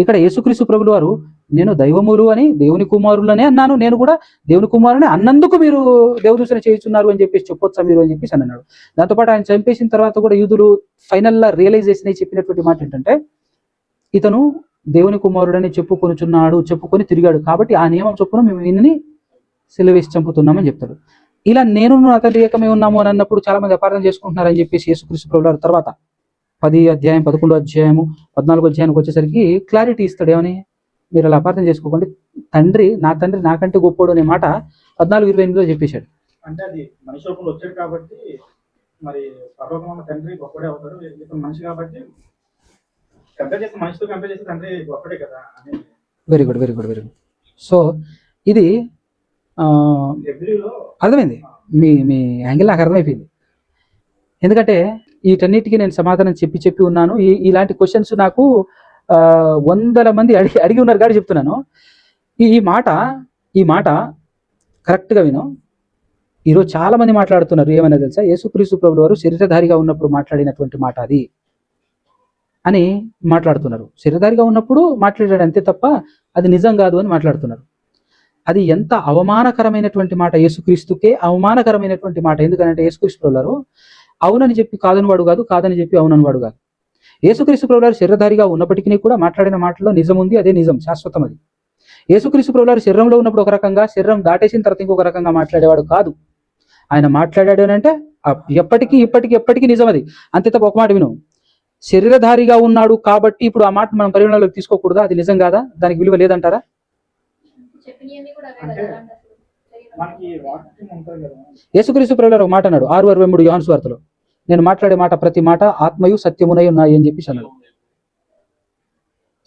Speaker 2: ఇక్కడ యేసుక్రీస్తు ప్రభుల వారు నేను దైవములు అని దేవుని కుమారులనే అన్నాను, నేను కూడా దేవుని కుమారుని అన్నందుకు మీరు దేవదూషణ చేయుచున్నారు అని చెప్పేసి చెప్పొచ్చా మీరు అని చెప్పేసి అన్నాడు. దాంతోపాటు ఆయన చంపేసిన తర్వాత కూడా యూదులు ఫైనల్గా రియలైజేషన్ అయి చెప్పినటువంటి మాట ఏంటంటే ఇతను దేవుని కుమారుడని చెప్పుకొని తిరిగాడు కాబట్టి ఆ నియమం చొప్పున మేము ఈయనని సిలువేసి చంపుతున్నామని చెప్తాడు. ఇలా నేను అతని ఏకమే ఉన్నాము అని అన్నప్పుడు చాలా మంది అపార్థం చేసుకుంటున్నారని చెప్పేసి యేసుక్రీస్తు ప్రభుల తర్వాత 10 అధ్యాయం 11 అధ్యాయము 14 అధ్యాయానికి వచ్చేసరికి క్లారిటీ ఇస్తాడు. ఏమని మీరు అలా అపార్థం చేసుకోకండి, నా తండ్రి నాకంటే గొప్పోడు అనే మాట 14:28లో చెప్పేశాడు.
Speaker 1: అంటే అది మనిషి రూపంలో వచ్చాడు కాబట్టి మరి పరలోకమైన తండ్రి గొప్పడే అవుతాడు, మనిషి కాబట్టి కంపేర్ చేస్తే మనిషితో కంపేర్ చేస్తే తండ్రి గొప్పడే కదా అని.
Speaker 2: Very good. సో ఇది అర్థమైంది, మీ యాంగిల్ నాకు అర్థమైపోయింది. ఎందుకంటే వీటన్నిటికీ నేను సమాధానం చెప్పి ఉన్నాను. ఇలాంటి క్వశ్చన్స్ నాకు 100 మంది అడిగి ఉన్నారు కాబట్టి చెప్తున్నాను. ఈ మాట కరెక్ట్గా విను. ఈరోజు చాలా మంది మాట్లాడుతున్నారు ఏమైనా తెలుసా, యేసుక్రీస్తు ప్రభుల వారు శరీరధారిగా ఉన్నప్పుడు మాట్లాడినటువంటి మాట అది అని మాట్లాడుతున్నారు. శరీరధారిగా ఉన్నప్పుడు మాట్లాడాడు అంతే తప్ప అది నిజం కాదు అని మాట్లాడుతున్నారు. అది ఎంత అవమానకరమైనటువంటి మాట, యేసుక్రీస్తుకే అవమానకరమైనటువంటి మాట. ఎందుకంటే యేసుక్రీస్తు ప్రభుల వారు అవునని చెప్పి కాదని వాడు కాదు, కాదని చెప్పి అవునని వాడు కాదు. యేసుక్రీస్తు ప్రభుల వారు శరీరధారిగా ఉన్నప్పటికీ కూడా మాట్లాడిన మాటలో నిజం ఉంది, అదే నిజం, శాశ్వతం. అది యేసుక్రీస్తు ప్రభుల వారు శరీరంలో ఉన్నప్పుడు ఒక రకంగా, శరీరం దాటేసిన తర్వాత ఇంకొక రకంగా మాట్లాడేవాడు కాదు. ఆయన మాట్లాడాడు అని అంటే ఎప్పటికీ నిజం అది, అంతే తప్ప. ఒక మాట విను, శరీరధారిగా ఉన్నాడు కాబట్టి ఇప్పుడు ఆ మాట మనం పరిగణలోకి తీసుకోకూడదా? అది నిజం కాదా? దానికి విలువ లేదంటారా? యేసుక్రీస్తు ప్రభుల వారు ఒక మాట అన్నాడు 6:63 యోహాను సువార్తలో, నేను మాట్లాడే మాట ప్రతి మాట ఆత్మయు సత్యమునై ఉన్నాయి అని చెప్పేసి అన్నాడు.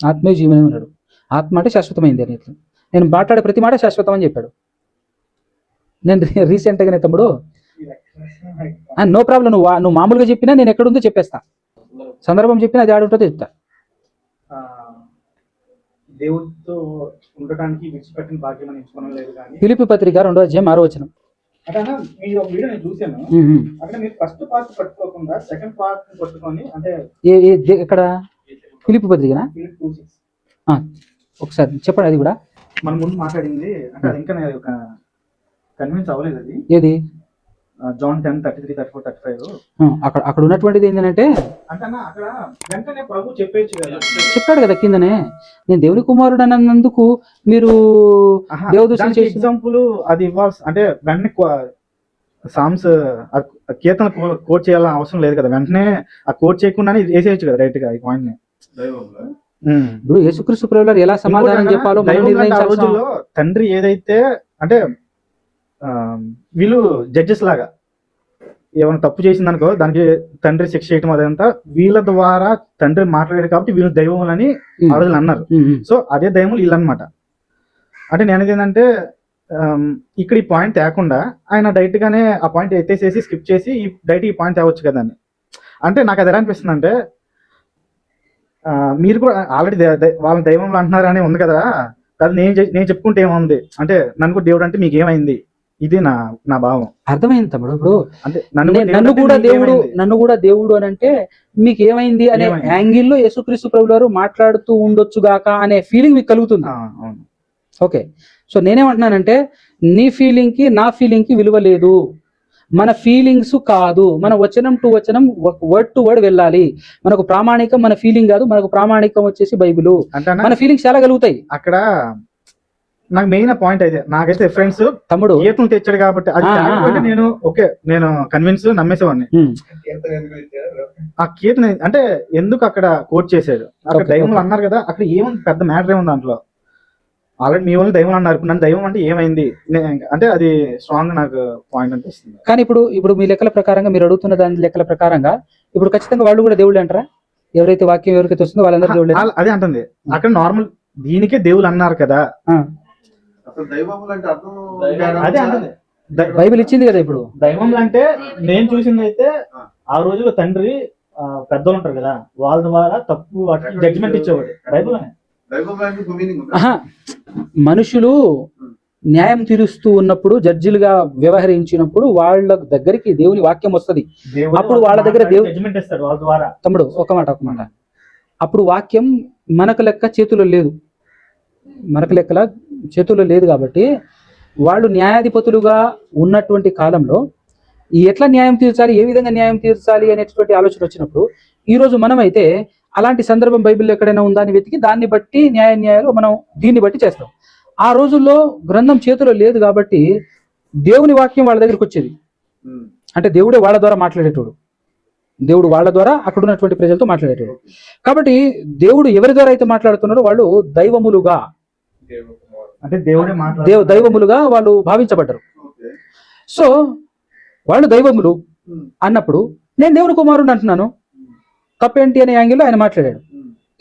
Speaker 2: ఆత్మయు జీవనై ఉన్నాడు. ఆత్మ అంటే శాశ్వతమైంది అని, నేను మాట్లాడే ప్రతి మాట శాశ్వతం అని చెప్పాడు. నేను రీసెంట్గానే తమ్ముడు నో ప్రాబ్లం, నువ్వు మామూలుగా చెప్పినా నేను ఎక్కడుందో చెప్పేస్తా, సందర్భం చెప్పినా అది ఆడుంటుందో చెప్తా.
Speaker 1: దేవుడితో ఉండడానికి విడిచిపెట్టిన భాగ్యం అని ఎంచుకోవడం లేదు. కానీ
Speaker 2: ఫిలిప్పీ పత్రిక 2:6
Speaker 1: అక్కడ మీరు ఒక వీడియో నేను చూశాను, అక్కడ మీరు ఫస్ట్ పార్ట్ పట్టుకోకుండా సెకండ్ పార్ట్ పట్టుకొని, అంటే
Speaker 2: ఎక్కడ ఫిలిప్పీ పత్రికనా? ఒకసారి చెప్పండి. అది కూడా
Speaker 1: మనం ముందు మాట్లాడింది అంటే అది ఇంకా నేను కన్విన్స్ అవ్వలేదు. అది ఏది? జాన్ 10:33, 34, 35.
Speaker 2: అక్కడ ఉన్నటువంటిది ఏంటంటే
Speaker 1: అక్కడ వెంటనే ప్రభు
Speaker 2: చెప్పాడు కదా కిందనే, నేను దేవుని కుమారుడు అన్నందుకు మీరు
Speaker 1: ఎగ్జాంపుల్ అది ఇవ్వాల్సి, అంటే వెంటనే సామ్స్ కీర్తన కోట్ చేయాలని అవసరం లేదు కదా, వెంటనే ఆ కోట్ చేయకుండానే వేసేయచ్చు కదా డైరెక్ట్ గా ఈ పాయింట్ ని.
Speaker 2: ఇప్పుడు యేసుక్రీస్తు ప్రభుల వారు ఎలా సమాధానం చెప్పాలో
Speaker 1: రోజుల్లో తండ్రి ఏదైతే అంటే వీళ్ళు జడ్జెస్ లాగా ఏమైనా తప్పు చేసిందనుకో దానికి తండ్రి శిక్ష చేయటం అదంతా వీళ్ళ ద్వారా తండ్రి మాట్లాడాడు కాబట్టి వీళ్ళు దైవములని ఆ రోజులు అన్నారు. సో అదే దైవములు వీళ్ళు అనమాట. అంటే నేను ఏంటంటే ఇక్కడ ఈ పాయింట్ తేకుండా ఆయన డైరెక్ట్ గానే ఆ పాయింట్ ఎత్తేసేసి స్కిప్ చేసి ఈ డైరెక్ట్ ఈ పాయింట్ తేవచ్చు కదా అని. అంటే నాకు అది ఎలా అనిపిస్తుంది అంటే మీరు కూడా ఆల్రెడీ వాళ్ళ దైవంలో అంటున్నారని ఉంది కదా, అది నేను చెప్పుకుంటే ఏముంది అంటే నన్ను కూడా దేవుడు అంటే మీకు ఏమైంది, ఇది నా భావం.
Speaker 2: అర్థమైంది తమ్ముడు. ఇప్పుడు అంటే నన్ను కూడా దేవుడు అని అంటే మీకు ఏమైంది అనే యాంగిల్లో యేసుక్రీస్తు ప్రభుల వారు మాట్లాడుతూ ఉండొచ్చు గాక అనే ఫీలింగ్ మీకు కలుగుతుంది. ఓకే, సో నేనేమంటున్నానంటే నీ ఫీలింగ్ కి నా ఫీలింగ్ కి విలువ లేదు. మన ఫీలింగ్స్ కాదు, మన వచనం టు వచనం, వర్డ్ టు వర్డ్ వెళ్ళాలి. మనకు ప్రామాణికం మన ఫీలింగ్ కాదు, మనకు ప్రామాణికం వచ్చేసి బైబిల్. మన ఫీలింగ్స్ చాలా కలుగుతాయి. అక్కడ
Speaker 1: నాకు మెయిన్ పాయింట్ అయితే నాకైతే ఫ్రెండ్స్
Speaker 2: తమ్ముడు
Speaker 1: కీర్తన తెచ్చాడు కాబట్టి అది నేను కన్విన్స్ నమ్మేసేవాడిని. ఆ కీర్తన అంటే ఎందుకు అక్కడ కోట్ చేశాడు, అక్కడ దైవం అన్నారు కదా, అక్కడ ఏముంది పెద్ద మ్యాటర్ ఏముంది దాంట్లో. ఆల్రెడీ మీ వాళ్ళు దైవం అన్నారు, నన్ను దైవం అంటే ఏమైంది అంటే అది స్ట్రాంగ్ నాకు పాయింట్ అనిపిస్తుంది.
Speaker 2: కానీ ఇప్పుడు మీ లెక్కల ప్రకారంగా మీరు అడుగుతున్న దాని లెక్కల ప్రకారంగా ఇప్పుడు ఖచ్చితంగా వాళ్ళు కూడా దేవుళ్ళు అంటారా? ఎవరైతే వాక్యం ఎవరికైతే వస్తుందో వాళ్ళందరూ దేవుళ్ళు
Speaker 1: అదే అంటుంది. అక్కడ నార్మల్ దీనికే దేవుళ్ళు అన్నారు కదా,
Speaker 2: బైబిల్ ఇచ్చింది కదా ఇప్పుడు.
Speaker 1: దైవం అంటే నేను చూసింది అయితే ఆ రోజుల్లో తండ్రి పెద్దలు ఉంటారు కదా, వాళ్ళ ద్వారా తప్పు జడ్జిమెంట్ ఇచ్చేవాడు. బైబిల్
Speaker 2: మనుషులు న్యాయం తీరుస్తూ ఉన్నప్పుడు, జడ్జిలుగా వ్యవహరించినప్పుడు వాళ్ళ దగ్గరికి దేవుని వాక్యం వస్తుంది. అప్పుడు వాళ్ళ దగ్గర
Speaker 1: జడ్జిమెంట్ ఇస్తాడు వాళ్ళ ద్వారా.
Speaker 2: తమ్ముడు ఒక మాట అప్పుడు వాక్యం మనకు లెక్క చేతుల్లో లేదు, మనకు లెక్కల చేతుల్లో లేదు. కాబట్టి వాళ్ళు న్యాయాధిపతులుగా ఉన్నటువంటి కాలంలో ఎట్లా న్యాయం తీర్చాలి, ఏ విధంగా న్యాయం తీర్చాలి అనేటువంటి ఆలోచన వచ్చినప్పుడు, ఈరోజు మనమైతే అలాంటి సందర్భం బైబిల్లో ఎక్కడైనా ఉందా అని వెతికి దాన్ని బట్టి న్యాయాలు మనం దీన్ని బట్టి చేస్తాం. ఆ రోజుల్లో గ్రంథం చేతిలో లేదు కాబట్టి దేవుని వాక్యం వాళ్ళ దగ్గరికి వచ్చేది. అంటే దేవుడే వాళ్ళ ద్వారా మాట్లాడేటోడు, దేవుడు వాళ్ళ ద్వారా అక్కడ ఉన్నటువంటి ప్రజలతో మాట్లాడేటోడు. కాబట్టి దేవుడు ఎవరి ద్వారా అయితే మాట్లాడుతున్నారో వాళ్ళు దైవములుగా,
Speaker 1: అంటే దేవుడే
Speaker 2: దైవములుగా వాళ్ళు భావించబడ్డారు. సో వాళ్ళు దైవములు అన్నప్పుడు నేను దేవుని కుమారుడు అంటున్నాను, తప్పేంటి అనే యాంగిల్లో ఆయన మాట్లాడాడు.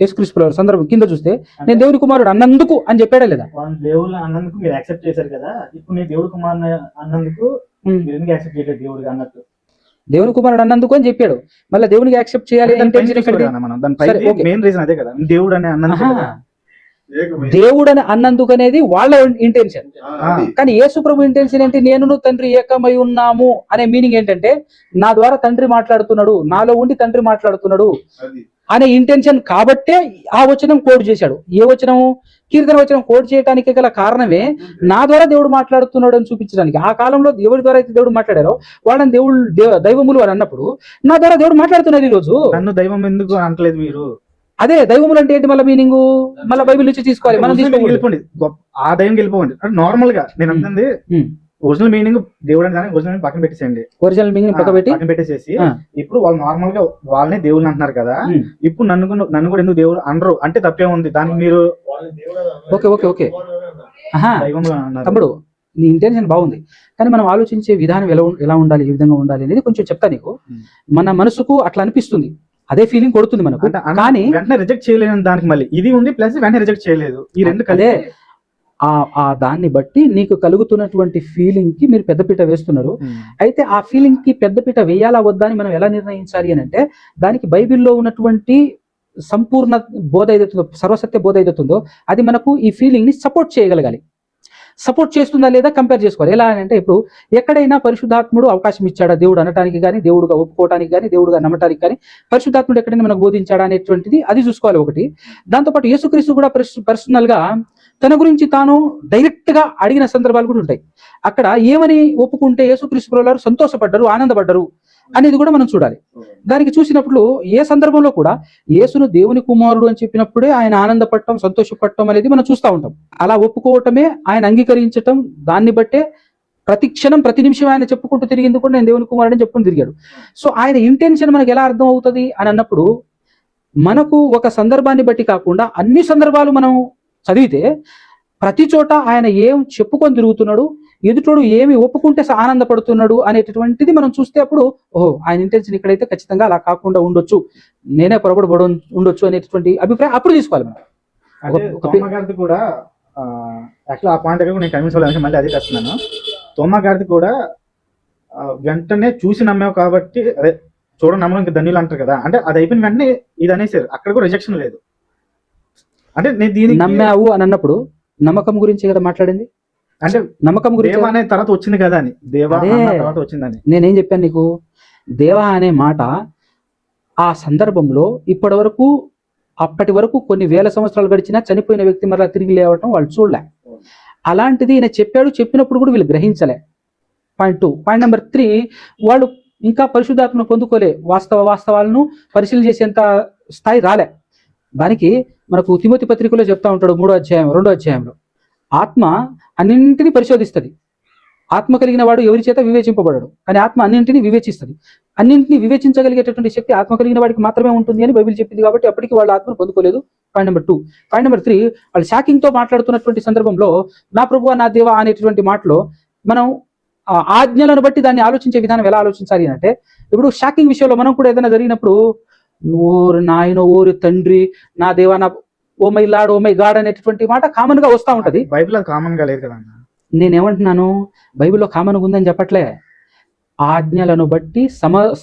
Speaker 2: యేసుక్రీస్తు సందర్భం కింద చూస్తే నేను దేవుని కుమారుడు అన్నందుకు అని చెప్పాడా లేదా?
Speaker 1: దేవుడు అన్నందుకు మీరు యాక్సెప్ట్ చేశారు కదా, ఇప్పుడు నేను దేవుడి కుమారుడు అన్నందుకు ఎందుకు యాక్సెప్ట్ చేయలేదు దేవుడికి అన్నట్టు?
Speaker 2: దేవుని కుమారుడు అన్నందుకు అని చెప్పాడు, మళ్ళీ దేవునికి యాక్సెప్ట్ చేయాలి
Speaker 1: మెయిన్ రీజన్ అదే కదా, దేవుడు అనే అన్నందుకు.
Speaker 2: దేవుడు అని అన్నందుకు అనేది వాళ్ళ ఇంటెన్షన్. కానీ యేసు ప్రభు ఇంటెన్షన్ ఏంటి? నేను తండ్రి ఏకమై ఉన్నాము అనే మీనింగ్ ఏంటంటే నా ద్వారా తండ్రి మాట్లాడుతున్నాడు, నాలో ఉండి తండ్రి మాట్లాడుతున్నాడు అనే ఇంటెన్షన్. కాబట్టే ఆ వచనం కోడ్ చేశాడు. ఏ వచనం? కీర్తన వచనం కోడ్ చేయడానికి గల కారణమే నా ద్వారా దేవుడు మాట్లాడుతున్నాడు అని చూపించడానికి. ఆ కాలంలో ఎవరి ద్వారా అయితే దేవుడు మాట్లాడారో వాళ్ళని దైవములు అని అన్నప్పుడు నా ద్వారా దేవుడు మాట్లాడుతున్నారు. ఈ రోజు
Speaker 1: నన్ను దైవం ఎందుకు అనట్లేదు మీరు?
Speaker 2: అదే దైవములు అంటే ఏంటి? మళ్ళీ మీనింగ్ మళ్ళీ బైబిల్ నుంచి తీసుకోవాలి, మనం
Speaker 1: వెళ్ళిపోండి, ఆ దైవం వెళ్ళిపోండి. నార్మల్ గా నేను అంటుంది ఒరిజినల్ మీనింగ్ దేవుడు అని ఒరిజినల్ పక్కన పెట్టేసేయండి,
Speaker 2: ఒరిజినల్ మీనింగ్ పక్కన
Speaker 1: పెట్టేసేసి ఇప్పుడు వాళ్ళు నార్మల్ గా వాళ్ళనే దేవుళ్ళు అంటున్నారు కదా, ఇప్పుడు నన్ను కూడా ఎందుకు దేవుడు అనరు అంటే తప్పే ఉంది దానికి? మీరు
Speaker 2: ఓకే ఓకే ఓకే తమ్ముడు నీ ఇంటెన్షన్ బాగుంది, కానీ మనం ఆలోచించే విధానం ఎలా ఉండాలి, ఏ విధంగా ఉండాలి అనేది కొంచెం చెప్తా నీకు. మన మనసుకు అట్లా అనిపిస్తుంది, అదే ఫీలింగ్ కొడుతుంది మనకు, కానీ
Speaker 1: వెంటనే రిజెక్ట్ చేయలేని దానికి మళ్ళీ ఇది ఉంది ప్లస్ వెంటనే రిజెక్ట్ చేయలేదు, ఈ రెండు
Speaker 2: అదే ఆ దాన్ని బట్టి నీకు కలుగుతున్నటువంటి ఫీలింగ్ కి మీరు పెద్దపీట వేస్తున్నారు. అయితే ఆ ఫీలింగ్ కి పెద్దపీట వేయాలా వద్దా అని మనం ఎలా నిర్ణయించాలి అని అంటే, దానికి బైబిల్లో ఉన్నటువంటి సంపూర్ణ బోధ ఏదైతుందో, సర్వసత్య బోధ ఏదైతుందో అది మనకు ఈ ఫీలింగ్ ని సపోర్ట్ చేయగలగాలి. సపోర్ట్ చేస్తుందా లేదా కంపేర్ చేసుకోవాలి. ఎలా అంటే ఇప్పుడు ఎక్కడైనా పరిశుద్ధాత్ముడు అవకాశం ఇచ్చాడా దేవుడు అనటానికి కానీ, దేవుడుగా ఒప్పుకోవడానికి కానీ, దేవుడుగా నమ్మటానికి కానీ పరిశుద్ధాత్ముడు ఎక్కడైనా మనకు బోధించాడా అనేటువంటిది అది చూసుకోవాలి ఒకటి. దాంతోపాటు యేసుక్రీస్తు కూడా పర్సనల్ గా తన గురించి తాను డైరెక్ట్ గా అడిగిన సందర్భాలు కూడా ఉంటాయి. అక్కడ ఏమని ఒప్పుకుంటే యేసుక్రీస్తు ప్రభువారు సంతోషపడ్డారు, ఆనందపడ్డారు అనేది కూడా మనం చూడాలి. దానికి చూసినప్పుడు ఏ సందర్భంలో కూడా యేసును దేవుని కుమారుడు అని చెప్పినప్పుడే ఆయన ఆనందపడటం, సంతోషపడటం అనేది మనం చూస్తూ ఉంటాం. అలా ఒప్పుకోవటమే ఆయన అంగీకరించటం, దాన్ని బట్టే ప్రతి క్షణం ప్రతి నిమిషం ఆయన చెప్పుకుంటూ తిరిగింది కూడా నేను దేవుని కుమారుడు అని చెప్పుకుని తిరిగాడు. సో ఆయన ఇంటెన్షన్ మనకు ఎలా అర్థం అవుతుంది అని అన్నప్పుడు, మనకు ఒక సందర్భాన్ని బట్టి కాకుండా అన్ని సందర్భాలు మనం చదివితే ప్రతి చోట ఆయన ఏం చెప్పుకొని తిరుగుతున్నాడు, ఎదుటోడు ఏమి ఒప్పుకుంటే ఆనందపడుతున్నాడు అనేటటువంటిది మనం చూస్తే అప్పుడు ఓహో ఆయన ఇంటెన్షన్ ఇక్కడైతే ఖచ్చితంగా అలా కాకుండా ఉండొచ్చు, నేనే పొరపడబడి ఉండొచ్చు అనేటువంటి అభిప్రాయం అప్పుడు తీసుకోవాలి మనం.
Speaker 1: తోమా గారిది కూడా యాక్చువల్ ఆ పాయింట్ నేను కన్విన్స్ అవ్వాలి, మళ్ళీ అదే చేస్తున్నాను. తోమా గారిది కూడా వెంటనే చూసి నమ్మావు కాబట్టి అదే చూడ నమ్మడం ఇంకా ధన్యులు అంటారు కదా, అంటే అది అయిపోయిన వెంటనే ఇది అనేసారు, అక్కడ కూడా రిజెక్షన్ లేదు. అంటే నేను దీనికి
Speaker 2: నమ్మావు అని అన్నప్పుడు నమ్మకం గురించి కదా మాట్లాడింది, అంటే నమ్మకం గురించి
Speaker 1: అనే తర్వాత వచ్చింది కదా అని, దేవా తర్వాత వచ్చిందని
Speaker 2: నేనేం చెప్పాను నీకు? దేవా అనే మాట ఆ సందర్భంలో అప్పటి వరకు కొన్ని వేల సంవత్సరాలు గడిచినా చనిపోయిన వ్యక్తి మరలా తిరిగి లేవటం వాళ్ళు చూడలే. అలాంటిది ఈయన చెప్పినప్పుడు కూడా వీళ్ళు గ్రహించలే. పాయింట్ 2. పాయింట్ నెంబర్ 3, వాళ్ళు ఇంకా పరిశుద్ధాత్మను పొందుకోలే, వాస్తవాలను పరిశీలన చేసేంత స్థాయి రాలే. దానికి మనకు తిమోతి పత్రికలో చెప్తా ఉంటాడు 2వ అధ్యాయంలో, ఆత్మ అన్నింటినీ పరిశోధిస్తుంది, ఆత్మ కలిగిన వాడు ఎవరి చేత వివేచింపబడడు, కానీ ఆత్మ అన్నింటినీ వివేచిస్తుంది. అన్నింటినీ వివేచించగలిగేటటువంటి శక్తి ఆత్మ కలిగిన వాడికి మాత్రమే ఉంటుంది అని బైబిల్ చెప్పింది. కాబట్టి అప్పటికి వాళ్ళు ఆత్మను పొందుకోలేదు. Point number 2. పాయింట్ నెంబర్ 3, వాళ్ళు షాకింగ్ తో మాట్లాడుతున్నటువంటి సందర్భంలో నా ప్రభువా నా దేవా అనేటువంటి మాటలో మనం ఆజ్ఞలను బట్టి దాన్ని ఆలోచించే విధానం ఎలా ఆలోచించాలి అంటే, ఇప్పుడు షాకింగ్ విషయంలో మనం కూడా ఏదైనా జరిగినప్పుడు ఓరు నాయన, ఓరు తండ్రి, నా దేవా, నా oh my lord, oh my God అనేటువంటి మాట కామన్ గా వస్తూ ఉంటది.
Speaker 1: బైబిల్ అది కామన్ గా లేదు కదా.
Speaker 2: నేనేమంటున్నాను, బైబిల్లో కామన్గా ఉందని చెప్పట్లే, ఆజ్ఞలను బట్టి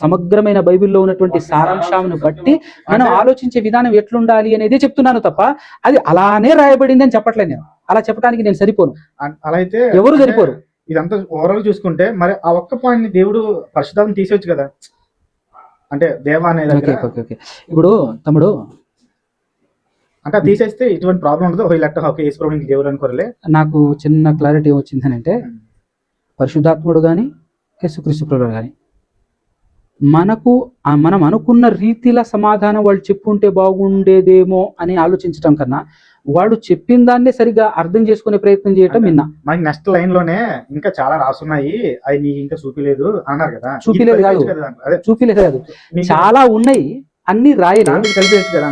Speaker 2: సమగ్రమైన బైబిల్లో ఉన్నటువంటి సారాంశాలను బట్టి మనం ఆలోచించే విధానం ఎట్లుండాలి అనేది చెప్తున్నాను తప్ప అది అలానే రాయబడింది అని చెప్పట్లేదు. నేను అలా చెప్పడానికి నేను సరిపోను,
Speaker 1: అలా అయితే
Speaker 2: ఎవరు సరిపోరు.
Speaker 1: ఇదంతా ఓవరాల్ చూసుకుంటే మరి ఆ ఒక్క పాయింట్ ని దేవుడు పరిశుద్ధాత్మ తీసేవచ్చు కదా, అంటే దేవా అనే దగ్గర.
Speaker 2: ఇప్పుడు తమ్ముడు
Speaker 1: అంటే తీసేస్తే ఇటువంటి ప్రాబ్లం ఉండదు. ఓకే యేసు ప్రభువుని దేవుడు అనుకోరలే.
Speaker 2: నాకు చిన్న క్లారిటీ వచ్చిందని అంటే, పరిశుద్ధాత్ముడు కానీ యేసుక్రీస్తు ప్రభువు కానీ మనం అనుకున్న రీతిలో సమాధానం వాళ్ళు చెప్పుంటే బాగుండేదేమో అని ఆలోచించడం కన్నా వాడు చెప్పిన దాన్నే సరిగా అర్థం చేసుకునే ప్రయత్నం చేయటం విన్నా.
Speaker 1: మనకి నెక్స్ట్ లైన్ లోనే ఇంకా చాలా రాసున్నాయి, అవి నీకు ఇంకా చూపిలేదు అన్నారు కదా.
Speaker 2: చూపిలేదు కాదు, చాలా ఉన్నాయి, అన్ని రాయలేదు,
Speaker 1: కలిపేయచ్చు కదా.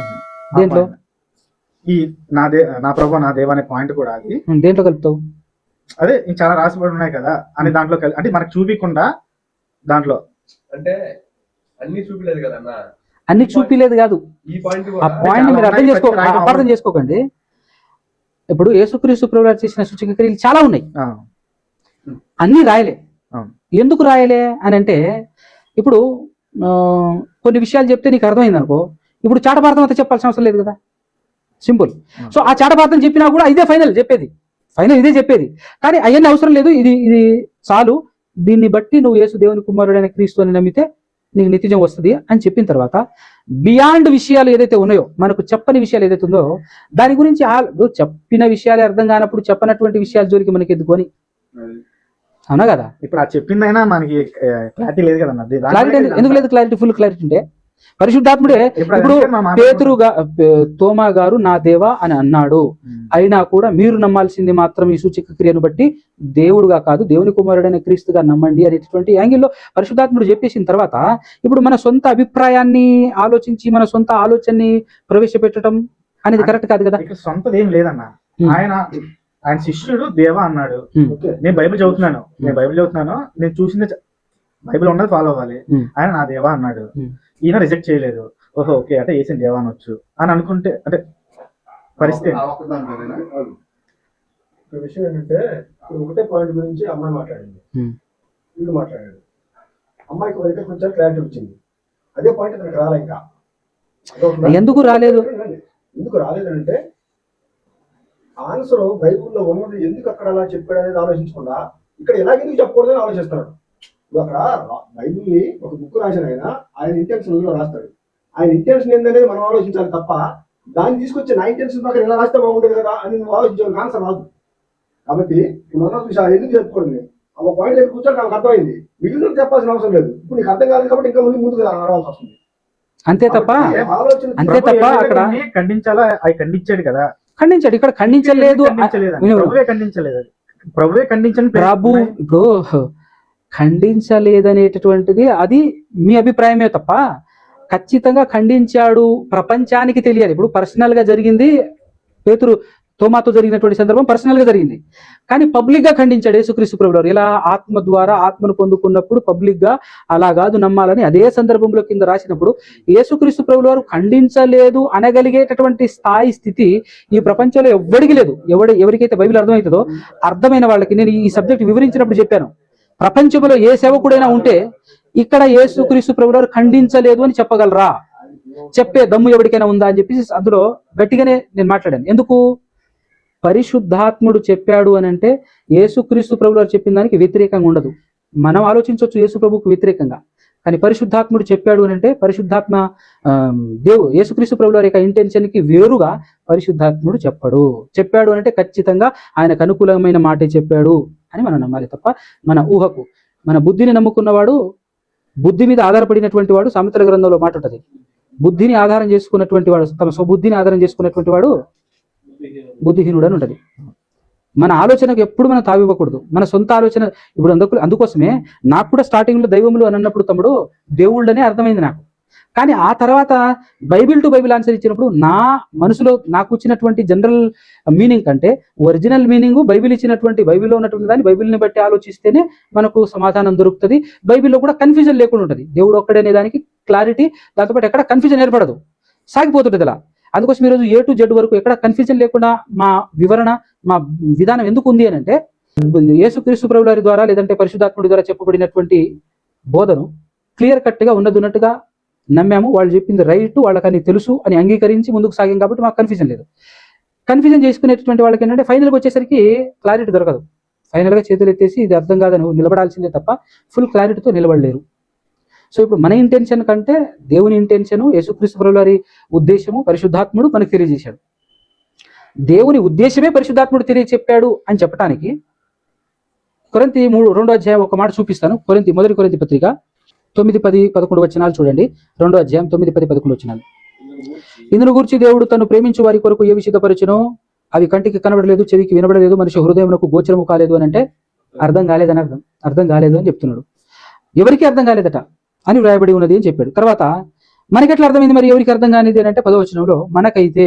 Speaker 2: దేంట్లో
Speaker 1: ఈ నా ప్రభు నా దేవ అనే పాయింట్ కూడా అది
Speaker 2: దేంట్లో కలుపుతావు?
Speaker 1: అదే చాలా రాసిబడి ఉన్నాయి కదా అని దాంట్లో అంటే మనకు చూపించకుండా దాంట్లో
Speaker 4: అంటే అన్ని చూపిలేదు కదా అన్న,
Speaker 2: అన్ని చూపిలేదు కాదు,
Speaker 4: ఈ పాయింట్
Speaker 2: ఆ పాయింట్ మీరు అర్థం చేసుకోకండి. ఇప్పుడు యేసుక్రీస్తు ప్రభువు చేసిన సూచక క్రియలు చాలా ఉన్నాయి, అన్ని రాయలే. ఎందుకు రాయలే అని అంటే, ఇప్పుడు కొన్ని విషయాలు చెప్తే నీకు అర్థమైంది అనుకో, ఇప్పుడు చాటపార్థం అంతా చెప్పాల్సిన అవసరం లేదు కదా, సింపుల్. సో ఆ చాటపార్థం చెప్పినా కూడా ఇదే ఫైనల్ ఇదే చెప్పేది, కానీ అవన్నీ అవసరం లేదు, ఇది చాలు, దీన్ని బట్టి నువ్వు యేసు దేవుని కుమారుడైన క్రీస్తు అని నమ్మితే నీకు నిత్యజీవం వస్తుంది అని చెప్పిన తర్వాత బియాండ్ విషయాలు ఏదైతే ఉన్నాయో, మనకు చెప్పని విషయాలు ఏదైతే ఉందో దాని గురించి చెప్పిన విషయాలు అర్థం కానప్పుడు చెప్పనటువంటి విషయాలు జోలికి మనకి ఎందుకొని, అవునా కదా?
Speaker 1: ఇప్పుడు ఆ చెప్పిందైనా మనకి క్లారిటీ లేదు కదా.
Speaker 2: క్లారిటీ ఎందుకు లేదు? క్లారిటీ, ఫుల్ క్లారిటీ ఉంటే పరిశుద్ధాత్ముడే. ఇప్పుడు పేతురుగా తోమా గారు నా దేవా అని అన్నాడు, అయినా కూడా మీరు నమ్మాల్సింది మాత్రం ఈ సూచక క్రియను బట్టి దేవుడుగా కాదు దేవుని కుమారుడైన క్రీస్తుగా నమ్మండి అనేటువంటి యాంగిల్లో పరిశుద్ధాత్ముడు చెప్పేసిన తర్వాత ఇప్పుడు మన సొంత అభిప్రాయాన్ని ఆలోచించి మన సొంత ఆలోచనని ప్రవేశపెట్టడం అనేది కరెక్ట్ కాదు కదా.
Speaker 1: సొంతది ఏం లేదన్న, ఆయన శిష్యుడు దేవా అన్నాడు. నేను బైబిల్ చదువుతున్నాను, నేను చూసింది బైబిల్ ఉన్నది ఫాలో అవ్వాలి. ఆయన నా దేవా అన్నాడు, ఈయన రిజెక్ట్ చేయలేదు. ఓహో ఓకే అంటే వేసిన దేవా అనొచ్చు అని అనుకుంటే అంటే పరిస్థితి.
Speaker 4: విషయం ఏంటంటే ఒకటే పాయింట్ గురించి అమ్మాయి మాట్లాడింది, వీడు మాట్లాడాడు, అమ్మాయికి ఒక దగ్గర కొంచెం క్లారిటీ వచ్చింది, అదే పాయింట్ తనకు రాలే. ఇంకా
Speaker 2: ఎందుకు రాలేదు
Speaker 4: అంటే ఆన్సర్ బైబుల్లో ఉన్నది ఎందుకు అక్కడ అలా చెప్పాడు అనేది ఆలోచించకుండా ఇక్కడ ఎలాగెందుకు చెప్పకూడదని ఆలోచిస్తున్నాడు. ఇప్పుడు అక్కడ బైబుల్ని ఒక బుక్ రాసిన ఆయన ఇంటెన్షన్ రాస్తాడు, ఆయన ఇంటెన్షన్ ఏందనేది మనం ఆలోచించాలి తప్ప దాన్ని తీసుకొచ్చి నా ఇంటెన్షన్ పక్కన ఎలా రాస్తే బాగుంటుంది కదా అని నువ్వు ఆలోచించాలి, ఆన్సర్ రాదు. కాబట్టి మనం చూసా ఎందుకు చెప్పకూడదు ఒక పాయింట్ దగ్గర కూర్చొని నాకు అర్థమైంది, మిగిలిన చెప్పాల్సిన అవసరం లేదు. ఇప్పుడు నీకు అర్థం కాదు కాబట్టి ఇంకా ముందుకు నడవాల్సి వస్తుంది,
Speaker 2: అంతే తప్ప అక్కడ
Speaker 1: ఖండించాలా అవి ఖండించాడు కదా,
Speaker 2: ఖండించాడు. ఇక్కడ ఖండించలేదు,
Speaker 1: ప్రభువే ఖండించండి.
Speaker 2: ప్రభు ఇప్పుడు ఖండించలేదనేటటువంటిది అది మీ అభిప్రాయమే తప్ప ఖచ్చితంగా ఖండించాడు ప్రపంచానికి తెలియాలి. ఇప్పుడు పర్సనల్ గా జరిగింది, పేతురు తోమాతో జరిగినటువంటి సందర్భం పర్సనల్ గా జరిగింది, కానీ పబ్లిక్ గా ఖండించాడు యేసుక్రీస్తు ప్రభువు. ఇలా ఆత్మ ద్వారా ఆత్మను పొందుకున్నప్పుడు పబ్లిక్ గా అలా కాదు నమ్మాలని అదే సందర్భంలో కింద రాసినప్పుడు యేసుక్రీస్తు ప్రభువు వారు ఖండించలేదు అనగలిగేటటువంటి స్థితి ఈ ప్రపంచంలో ఎవ్వడికి లేదు. ఎవరికైతే బైబిల్ అర్థమవుతుందో అర్థమైన వాళ్ళకి నేను ఈ సబ్జెక్ట్ వివరించినప్పుడు చెప్పాను, ప్రపంచంలో ఏ సేవకుడైనా ఉంటే ఇక్కడ యేసుక్రీస్తు ప్రభువు వారు ఖండించలేదు అని చెప్పగలరా, చెప్పే దమ్ము ఎవరికైనా ఉందా అని చెప్పేసి అందులో గట్టిగానే నేను మాట్లాడాను. ఎందుకు? పరిశుద్ధాత్ముడు చెప్పాడు అని అంటే యేసుక్రీస్తు ప్రభువు వారు చెప్పిన దానికి వ్యతిరేకంగా ఉండదు. మనం ఆలోచించవచ్చు యేసు ప్రభువుకు వ్యతిరేకంగా, కానీ పరిశుద్ధాత్ముడు చెప్పాడు అని అంటే పరిశుద్ధాత్మ యేసుక్రీస్తు ప్రభువు వారి యొక్క ఇంటెన్షన్ కి వేరుగా పరిశుద్ధాత్ముడు చెప్పాడు అంటే ఖచ్చితంగా ఆయనకు అనుకూలమైన మాటే చెప్పాడు అని మనం నమ్మాలి తప్ప మన ఊహకు, మన బుద్ధిని నమ్ముకున్నవాడు, బుద్ధి మీద ఆధారపడినటువంటి వాడు, సామెతల గ్రంథంలో మాట ఉంటుంది, బుద్ధిని ఆధారం చేసుకున్నటువంటి వాడు, తమ స్వబుద్ధిని ఆధారం చేసుకున్నటువంటి వాడు బుద్ధిహీనుడు అని ఉంటుంది. మన ఆలోచనకు ఎప్పుడు మనం తావివ్వకూడదు, మన సొంత ఆలోచన. ఇప్పుడు అందుకోసమే నాకు కూడా స్టార్టింగ్ లో దైవములు అని అన్నప్పుడు తమ్ముడు దేవుళ్ళనే అర్థమైంది నాకు, కానీ ఆ తర్వాత బైబిల్ టు బైబిల్ ఆన్సర్ ఇచ్చినప్పుడు నా మనసులో నాకు వచ్చినటువంటి జనరల్ మీనింగ్ కంటే ఒరిజినల్ మీనింగ్ బైబిల్ ఇచ్చినటువంటి బైబిల్లో ఉన్నటువంటి దాన్ని బైబిల్ని బట్టి ఆలోచిస్తేనే మనకు సమాధానం దొరుకుతుంది. బైబిల్లో కూడా కన్ఫ్యూజన్ లేకుండా ఉంటుంది, దేవుడు ఒక్కడనే దానికి క్లారిటీ, దాంతోపాటు ఎక్కడ కన్ఫ్యూజన్ ఏర్పడదు, సాగిపోతుంటుంది అలా. అందుకోసం ఈరోజు A to Z వరకు ఎక్కడ కన్ఫ్యూజన్ లేకుండా మా వివరణ, మా విధానం ఎందుకు ఉంది అని అంటే యేసుక్రీస్తు ప్రభువు వారి ద్వారా లేదంటే పరిశుద్ధాత్ముడి ద్వారా చెప్పబడినటువంటి బోధను క్లియర్ కట్ గా ఉన్నట్టుగా నమ్మాము. వాళ్ళు చెప్పింది రైట్, వాళ్ళకని తెలుసు అని అంగీకరించి ముందుకు సాగాం కాబట్టి మాకు కన్ఫ్యూజన్ లేదు. కన్ఫ్యూజన్ చేసుకునేటువంటి వాళ్ళకి ఏంటంటే ఫైనల్గా వచ్చేసరికి క్లారిటీ దొరకదు. ఫైనల్గా చేతులు ఎత్తేసి ఇది అర్థం కాదని నిలబడాల్సిందే తప్ప ఫుల్ క్లారిటీతో నిలబడలేరు. సో ఇప్పుడు మన ఇంటెన్షన్ కంటే దేవుని ఇంటెన్షను, యేసుక్రీస్తు ప్రభువు వారి ఉద్దేశము పరిశుద్ధాత్ముడు మనకు తెలియజేశాడు. దేవుని ఉద్దేశమే పరిశుద్ధాత్ముడు తెలియచెప్పాడు అని చెప్పడానికి కొరింథీ 2వ అధ్యాయం ఒక మాట చూపిస్తాను. మొదటి కొరింథీ పత్రిక 9, 10, 11 వచనాలు చూడండి. 2వ అధ్యాయం 9, 10, 11 వచనాలు. ఇందును గురించి దేవుడు తను ప్రేమించు వారి కొరకు ఏవి సిద్ధపరచునో అవి కంటికి కనబడలేదు, చెవికి వినబడలేదు, మనిషి హృదయమునకు గోచరము కాలేదు అని అంటే అర్థం కాలేదని అర్థం కాలేదు అని చెప్తున్నాడు. ఎవరికి అర్థం కాలేదట అని వ్రాయబడి ఉన్నది అని చెప్పాడు. తర్వాత మనకి ఎట్లా అర్థమైంది మరి ఎవరికి అర్థం కానిది అని అంటే 10వ వచనంలో మనకైతే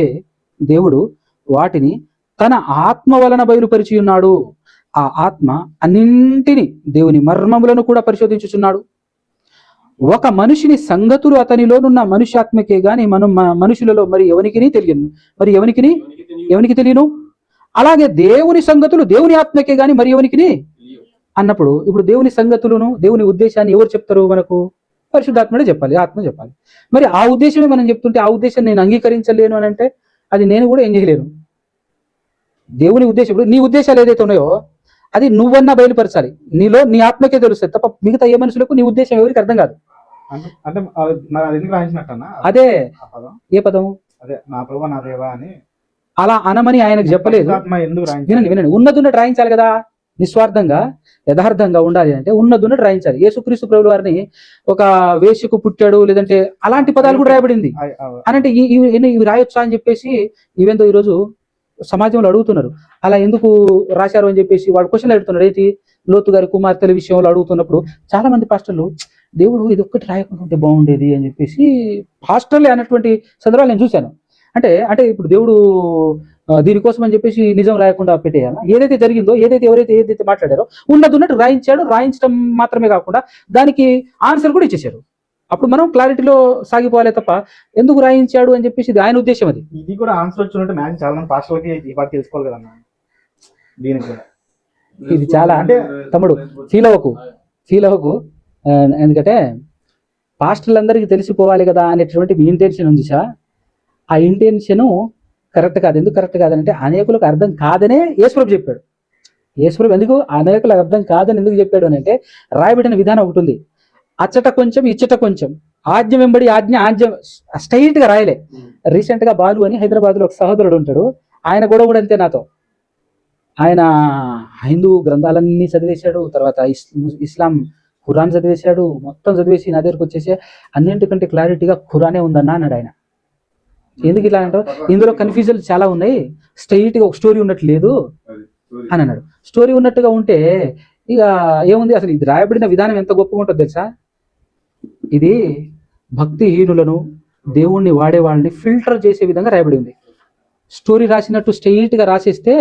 Speaker 2: దేవుడు వాటిని తన ఆత్మ వలన బయలుపరిచి ఉన్నాడు. ఆ ఆత్మ అన్నింటినీ దేవుని మర్మములను కూడా పరిశోధించుచున్నాడు. ఒక మనిషిని సంగతులు అతనిలోనున్న మనుష్యాత్మకే గాని మనం మనుషులలో మరి ఎవనికి తెలియను. అలాగే దేవుని సంగతులు దేవుని ఆత్మకే గాని మరి ఎవనికి అన్నప్పుడు ఇప్పుడు దేవుని సంగతులను దేవుని ఉద్దేశాన్ని ఎవరు చెప్తారు? మనకు పరిశుద్ధాత్మడే చెప్పాలి, ఆత్మ చెప్పాలి. మరి ఆ ఉద్దేశమే మనం చెప్తుంటే ఆ ఉద్దేశం నేను అంగీకరించలేను అని అంటే అది నేను కూడా ఏం చేయలేను. దేవుని ఉద్దేశం, ఇప్పుడు నీ ఉద్దేశాలు ఏదైతే ఉన్నాయో అది నువ్వన్నా బయలుపరచాలి. నీ ఆత్మకే తెలుస్తుంది తప్ప మిగతా ఏ మనుషులకు నీ ఉద్దేశం ఎవరికి అర్థం కాదు.
Speaker 1: అంటే అది ఎందుకు రాయించినట్టన్నా?
Speaker 2: అదే ఏ పదం?
Speaker 1: అదే నా ప్రభువా నా దేవా అని
Speaker 2: అలా అనమని ఆయనకు చెప్పలేదు. వినండి, ఉన్నదున్నట్టు రాయించాలి కదా. నిస్వార్థంగా యథార్థంగా ఉండాలి అంటే ఉన్నదున్నట్టు రాయించాలి. యేసుక్రీస్తు ప్రభువు వారిని ఒక వేశ్యకు పుట్టాడు లేదంటే అలాంటి పదాలు కూడా రాయబడింది అని అంటే ఇవి రాయొచ్చా అని చెప్పేసి ఈవెంతో ఈరోజు సమాజంలో అడుగుతున్నారు. అలా ఎందుకు రాశారు అని చెప్పేసి వాడు క్వశ్చన్లు అడుగుతున్నారు. అయితే లోతు గారి కుమార్తెల విషయంలో అడుగుతున్నప్పుడు చాలా మంది పాస్టర్లు దేవుడు ఇది ఒక్కటి రాయకుంటే బాగుండేది అని చెప్పేసి పాస్టర్లే అన్నటువంటి సందర్భాలు నేను చూశాను. అంటే ఇప్పుడు దేవుడు దీనికోసం అని చెప్పేసి నిజం రాయకుండా పెట్టేయాలి. ఏదైతే జరిగిందో ఏదైతే మాట్లాడారో ఉన్నట్టు రాయించాడు. రాయించడం మాత్రమే కాకుండా దానికి ఆన్సర్ కూడా ఇచ్చేశారు. అప్పుడు మనం క్లారిటీలో సాగిపోవాలి తప్ప ఎందుకు రాయించాడు అని చెప్పేసి ఆయన ఉద్దేశం అది.
Speaker 1: ఇది కూడా ఆన్సర్ వచ్చినట్టు మ్యాచ్ చాలా మంది పాస్టర్లకి ఈ పాట తెలుసుకోవాలి కదన్న. దీనికి కూడా
Speaker 2: ఇది చాలా అంటే తమ్ముడు ఫీల్ అవ్వకు ఎందుకంటే పాస్టర్లందరికీ తెలిసిపోవాలి కదా అనేటువంటి మీ ఇంటెన్షన్ ఉంది సార్. ఆ ఇంటెన్షను కరెక్ట్ కాదు. ఎందుకు కరెక్ట్ కాదంటే అనేకులకు అర్థం కాదనే యేసుప్రభు చెప్పాడు. యేసుప్రభు ఎందుకు అనేకులకు అర్థం కాదని ఎందుకు చెప్పాడు అని అంటే రాయబడిన విధానం ఒకటి ఉంది. అచ్చట కొంచెం ఇచ్చట కొంచెం, ఆజ్ఞ వెంబడి ఆజ్ఞ స్ట్రైట్ గా రాయలే. రీసెంట్ గా బాలు అని హైదరాబాద్ లో ఒక సహోదరుడు ఉంటాడు. ఆయన కూడా అంతే నాతో. ఆయన హిందూ గ్రంథాలన్నీ చదివేశాడు, తర్వాత ఇస్లాం ఖురాన్ చదివేశాడు, మొత్తం చదివేసి నా దగ్గరకు వచ్చేసి అన్నింటికంటే క్లారిటీగా ఖురానే ఉందన్నా అన్నాడు ఆయన. ఎందుకు ఇలా అంటావు? ఇందులో కన్ఫ్యూజన్ చాలా ఉన్నాయి, స్ట్రైట్ గా ఒక స్టోరీ ఉన్నట్టు లేదు అని అన్నాడు. స్టోరీ ఉన్నట్టుగా ఉంటే ఇక ఏముంది, అసలు ఇది రాయబడిన విధానం ఎంత గొప్పగా ఉంటుందో తెలుసా? ఇది భక్తిహీనులను దేవుణ్ణి వాడే వాళ్ళని ఫిల్టర్ చేసే విధంగా రాయబడి ఉంది. స్టోరీ రాసినట్టు స్ట్రైట్ గా రాసేస్తే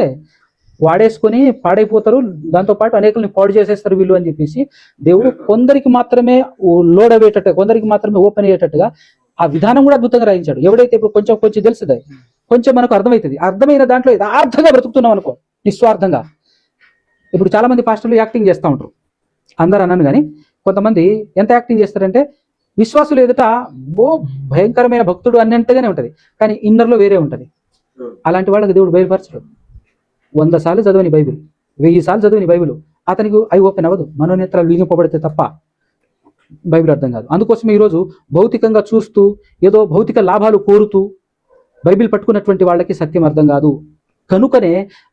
Speaker 2: వాడేసుకొని పాడైపోతారు, దాంతోపాటు అనేకుల్ని పాడు చేసేస్తారు వీళ్ళు అని చెప్పేసి దేవుడు కొందరికి మాత్రమే లోడ్ అయ్యేటట్టు, కొందరికి మాత్రమే ఓపెన్ అయ్యేటట్టుగా ఆ విధానం కూడా అద్భుతంగా రాయించాడు. ఎవడైతే ఇప్పుడు కొంచెం తెలుస్తుంది, కొంచెం మనకు అర్థమవుతుంది, అర్థమైన దాంట్లో యథార్థంగా బ్రతుకుతున్నాం అనుకో, నిస్వార్థంగా. ఇప్పుడు చాలా మంది పాస్టర్లు యాక్టింగ్ చేస్తూ ఉంటారు, అందరూ అన్నాను కానీ కొంతమంది ఎంత యాక్టింగ్ చేస్తారంటే విశ్వాసులు ఎదుట భయంకరమైన భక్తుడు అన్నట్టుగానే ఉంటుంది, కానీ ఇన్నర్లో వేరే ఉంటుంది. అలాంటి వాళ్ళకి దేవుడు బయలుపరచడు. 100 సార్లు చదవని బైబిల్, 1000 సార్లు చదవని బైబిల్ అతనికి అవి ఓపెన్ అవ్వదు, మనోనేత్రాలు లింగపబడితే తప్ప బైబిల్ అర్థం కాదు. అందుకోసమే ఈరోజు భౌతికంగా చూస్తూ ఏదో భౌతిక లాభాలు కోరుతూ బైబిల్ పట్టుకున్నటువంటి వాళ్ళకి సత్యం అర్థం కాదు. కనుకనే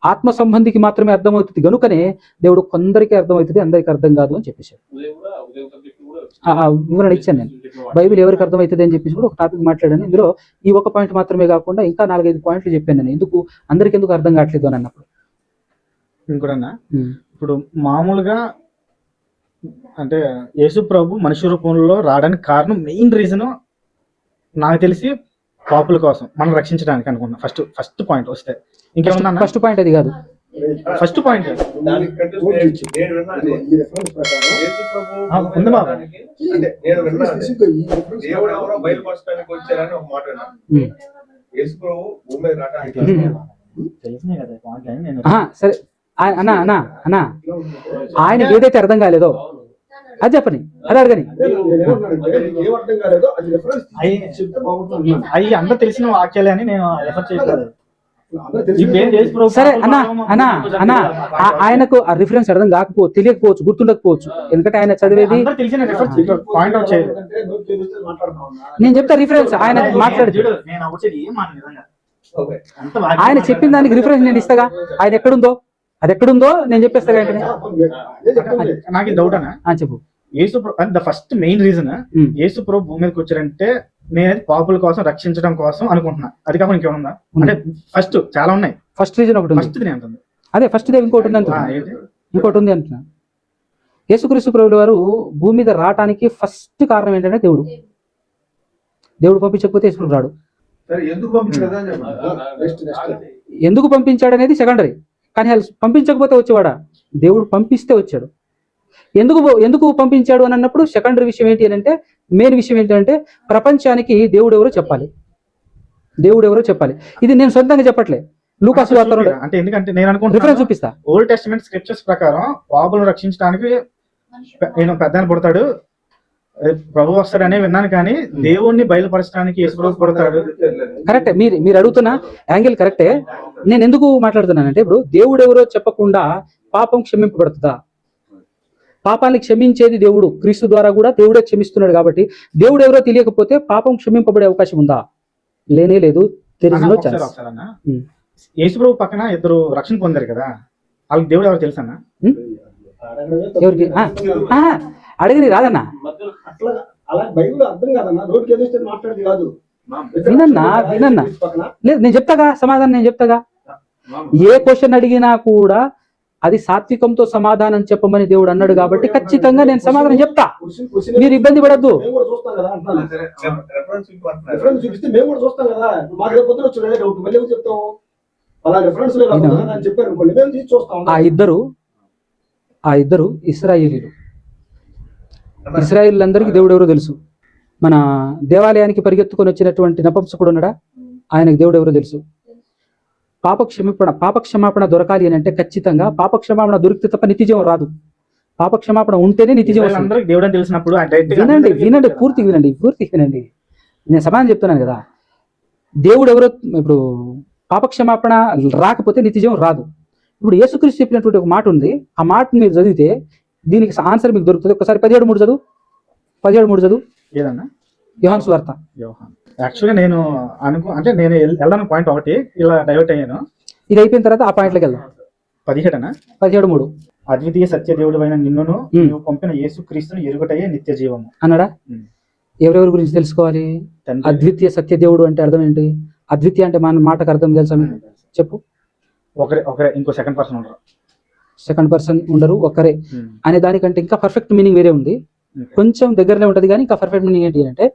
Speaker 2: ఆత్మ సంబంధికి మాత్రమే అర్థమవుతుంది, కనుకనే దేవుడు కొందరికి అర్థమవుతుంది, అందరికి అర్థం కాదు అని చెప్పేశాడు. వివరణ ఇచ్చాను నేను. బైబిల్ ఎవరికి అర్థమవుతుంది అని చెప్పేసి కూడా ఒక టాపిక్ మాట్లాడాను. ఇందులో ఈ ఒక పాయింట్ మాత్రమే కాకుండా ఇంకా 4-5 పాయింట్లు చెప్పాను నేను, అందరికి ఎందుకు అర్థం కావట్లేదు అని అన్నప్పుడు.
Speaker 1: ఇంకోటన్నా, ఇప్పుడు మామూలుగా అంటే యేసు ప్రభు మనుష్య రూపంలో రావడానికి కారణం, మెయిన్ రీజన్ నాకు తెలిసి పాపుల కోసం, మనం రక్షించడానికి అనుకున్నా. ఫస్ట్ పాయింట్ వస్తే ఇంకేమన్నా?
Speaker 2: ఫస్ట్ పాయింట్ అది కాదు,
Speaker 1: ఫస్ట్ పాయింట్
Speaker 2: సరే అన్నా అన్నా అన్నా ఆయనకి ఏదైతే అర్థం కాలేదో అది చెప్పని, అది అడగని.
Speaker 4: నేనేమన్నానంటే నీకు ఏం అర్థం కాలేదో అది రిఫరెన్స్ చెప్తే బాగుంటుంది.
Speaker 1: అవి అందరూ తెలిసిన వాక్యాలే అని నేను రెఫర్ చేయట్లేదు.
Speaker 4: అందరూ తెలిసి
Speaker 1: ఇప్పుడు ఏం చేసి ప్రభు
Speaker 2: సరే
Speaker 1: పాపల
Speaker 2: అన్నా
Speaker 1: భాగం
Speaker 2: అన్నా
Speaker 1: కొంచెం
Speaker 2: అన్నా
Speaker 1: తెలియాలి.
Speaker 2: ఆయనకు ఆ రిఫరెన్స్ అర్థం కాకపోవచ్చు, తెలియకపోవచ్చు, గుర్తుండకపోవచ్చు. ఎందుకంటే ఆయన చదివేది
Speaker 1: అందరూ తెలిసిన రెఫర్ పాయింట్ అవుట్ చేయలేదు.
Speaker 4: అంటే నోట్ చేస్తే మాట్లాడుతున్నావు.
Speaker 2: నేను చెప్తా రిఫరెన్స్ ఆయన మాట్లాడి
Speaker 1: చూడు, నేను వచ్చేది ఏం మాట నిజంగా. అంత వాక్యం
Speaker 2: ఆయన చెప్పిన దానికి రిఫరెన్స్ నేను ఇస్తాగా. ఆయన ఎక్కడుందో అది ఎక్కడుందో నేను చెప్పేస్తాగా వెంటనే.
Speaker 4: అదే చెప్పండి.
Speaker 1: నాకు డౌట్ అన్న,
Speaker 2: చెప్పు.
Speaker 1: యేసు ద ఫస్ట్ మెయిన్ రీజన్
Speaker 2: ఉమ్.
Speaker 1: యేసు ప్రభు భూమి మీదకి వచ్చారంటే నేనైతే పాపుల కోసం రక్షించడం కోసం అనుకుంటున్నా. అది కాకుండా ఇంకేమన్నా అంటే ఫస్ట్ చాలా ఉన్నాయి.
Speaker 2: ఫస్ట్ రీజన్ ఒకటి ఉంది.
Speaker 1: ఫస్ట్ నేను అంటుంది
Speaker 2: అదే ఫస్ట్ దే ఇంకోటి ఉంది అంటున్నా.
Speaker 1: ఏంటి?
Speaker 2: ఇంకోటి ఉంది అంటున్నా. యేసుక్రీస్తు ప్రభువుల వారు భూమి మీద రావటానికి ఫస్ట్ కారణం ఏంటంటే దేవుడు. దేవుడు పంపించకపోతే యేసు ప్రభు రాడు.
Speaker 5: సరే ఎందుకు పంపించలేదా అని చెప్పండి.
Speaker 4: నెక్స్ట్
Speaker 2: ఎందుకు పంపించాడు అనేది సెకండరీ. కానీ వాళ్ళు పంపించకపోతే వచ్చేవాడా? దేవుడు పంపిస్తే వచ్చాడు. ఎందుకు పంపించాడు అని అన్నప్పుడు సెకండరీ విషయం ఏంటి అని అంటే, మెయిన్ విషయం ఏంటంటే ప్రపంచానికి దేవుడు ఎవరో చెప్పాలి. దేవుడు ఎవరో చెప్పాలి. ఇది నేను సొంతంగా చెప్పట్లే, లూకాసు వార్తలో
Speaker 1: అంటే ఎందుకంటే నేను
Speaker 2: రిఫరెన్స్
Speaker 1: అనుకుంటున్నాను
Speaker 2: చూపిస్తా.
Speaker 1: ఓల్డ్ టెస్టిమెంట్ స్క్రిప్చర్స్ ప్రకారం పాపులను రక్షించడానికి నేను పెద్ద పుడతాడు, ప్రభు వస్తాడనే విన్నాను. కానీ దేవుణ్ణి బయలుపరచడానికి యేసు ప్రభు పుడతాడు.
Speaker 2: కరెక్టే, మీరు అడుగుతున్న యాంగిల్ కరెక్టే. నేను ఎందుకు మాట్లాడుతున్నానంటే, ఇప్పుడు దేవుడు ఎవరో చెప్పకుండా పాపం క్షమింపబడుతుందా? పాపాన్ని క్షమించేది దేవుడు. క్రీస్తు ద్వారా కూడా దేవుడే క్షమిస్తున్నాడు. కాబట్టి దేవుడు ఎవరో తెలియకపోతే పాపం క్షమింపబడే అవకాశం ఉందా? లేనే లేదు.
Speaker 1: ఒకసారి అన్న, యేసు ప్రభు పక్కన ఇద్దరు రక్షణ పొందారు కదా, వాళ్ళకి దేవుడు ఎవరు తెలుసా అన్న?
Speaker 2: ఎవరికి అడగని రాదన్నా.
Speaker 4: అట్లా అలా బైబిల్ అర్థం కాదన్నా. నోటికి ఏదో మాట్లాడేది కాదు.
Speaker 2: వినన్నా లేదు, నేను చెప్తాగా సమాధానం. నేను చెప్తాగా, ఏ క్వశ్చన్ అడిగినా కూడా అది సాత్వికంతో సమాధానం చెప్పమని దేవుడు అన్నాడు. కాబట్టి ఖచ్చితంగా నేను సమాధానం చెప్తా. మీరు ఇబ్బంది పడద్దు.
Speaker 4: మేము కూడా చూస్తాం కదా అంటున్నాను.
Speaker 5: సరే రెఫరెన్స్ ఇంకో అంటున్నారు.
Speaker 4: రిఫరెన్స్ చూపిస్తే మేము కూడా చూస్తాం కదా. మాకు రేపు పొద్దున వచ్చి డౌట్ మళ్ళీ ఏమో చెప్తాం. అలా రిఫరెన్స్ అని చెప్పారు అనుకోండి, మేము తీసి చూస్తాం.
Speaker 2: ఆ ఇద్దరు ఇశ్రాయేలీలు. ఇశ్రాయేలీలందరికీ దేవుడు ఎవరో తెలుసు. మన దేవాలయానికి పరిగెత్తుకొని వచ్చినటువంటి నపుంసకుడు ఉన్నాడా, ఆయనకు దేవుడు ఎవరో తెలుసు. పాపక్షమాపణ దొరకాలి అని అంటే ఖచ్చితంగా పాపక్షమాపణ దొరికితే తప్ప నిత్యజీవం రాదు. పాపక్షమాపణ ఉంటేనే నిత్యజీవం వస్తుంది.
Speaker 1: అందరికి దేవుడు అని తెలిసినప్పుడు
Speaker 2: వినండి, పూర్తిగా వినండి. నేను సమాధానం చెప్తున్నాను కదా. దేవుడు ఎవరో, ఇప్పుడు పాపక్షమాపణ రాకపోతే నిత్యజీవం రాదు. ఇప్పుడు యేసుక్రీస్తు చెప్పినటువంటి ఒక మాట ఉంది. ఆ మాట మీరు చదివితే దీనికి ఆన్సర్ మీకు దొరుకుతుంది. ఒకసారి 17:3 చదువు. 17:3 చదువు.
Speaker 1: ఏదన్నా
Speaker 2: యోహాను సువార్త.
Speaker 1: యాక్చువల్గా నేను అంటే నేను వెళ్ళాను పాయింట్ ఒకటి, ఇలా డైవర్ట్ అయ్యాను.
Speaker 2: ఇది అయిపోయిన తర్వాత ఆ పాయింట్లోకి వెళ్దాం.
Speaker 1: 17
Speaker 2: 17:3
Speaker 1: అద్వితీయ సత్య దేవుడు అయిన నిన్నును నువ్వు పంపిన యేసు క్రీస్తును ఎరుగటయే నిత్య జీవము
Speaker 2: అన్నాడా? ఎవరెవరి గురించి తెలుసుకోవాలి? అద్వితీయ సత్య దేవుడు అంటే అర్థం ఏంటి? అద్వితీయ అంటే మన మాటకు అర్థం తెలుసా మీకు? చెప్పు.
Speaker 1: ఒకరే ఇంకో సెకండ్ పర్సన్
Speaker 2: ఉండరు, ఒక్కరే అనే దానికంటే ఇంకా పర్ఫెక్ట్ మీనింగ్ వేరే ఉంది. కొంచెం దగ్గరనే ఉంటది కానీ ఇంకా పర్ఫెక్ట్ మీనింగ్ ఏంటి అంటే,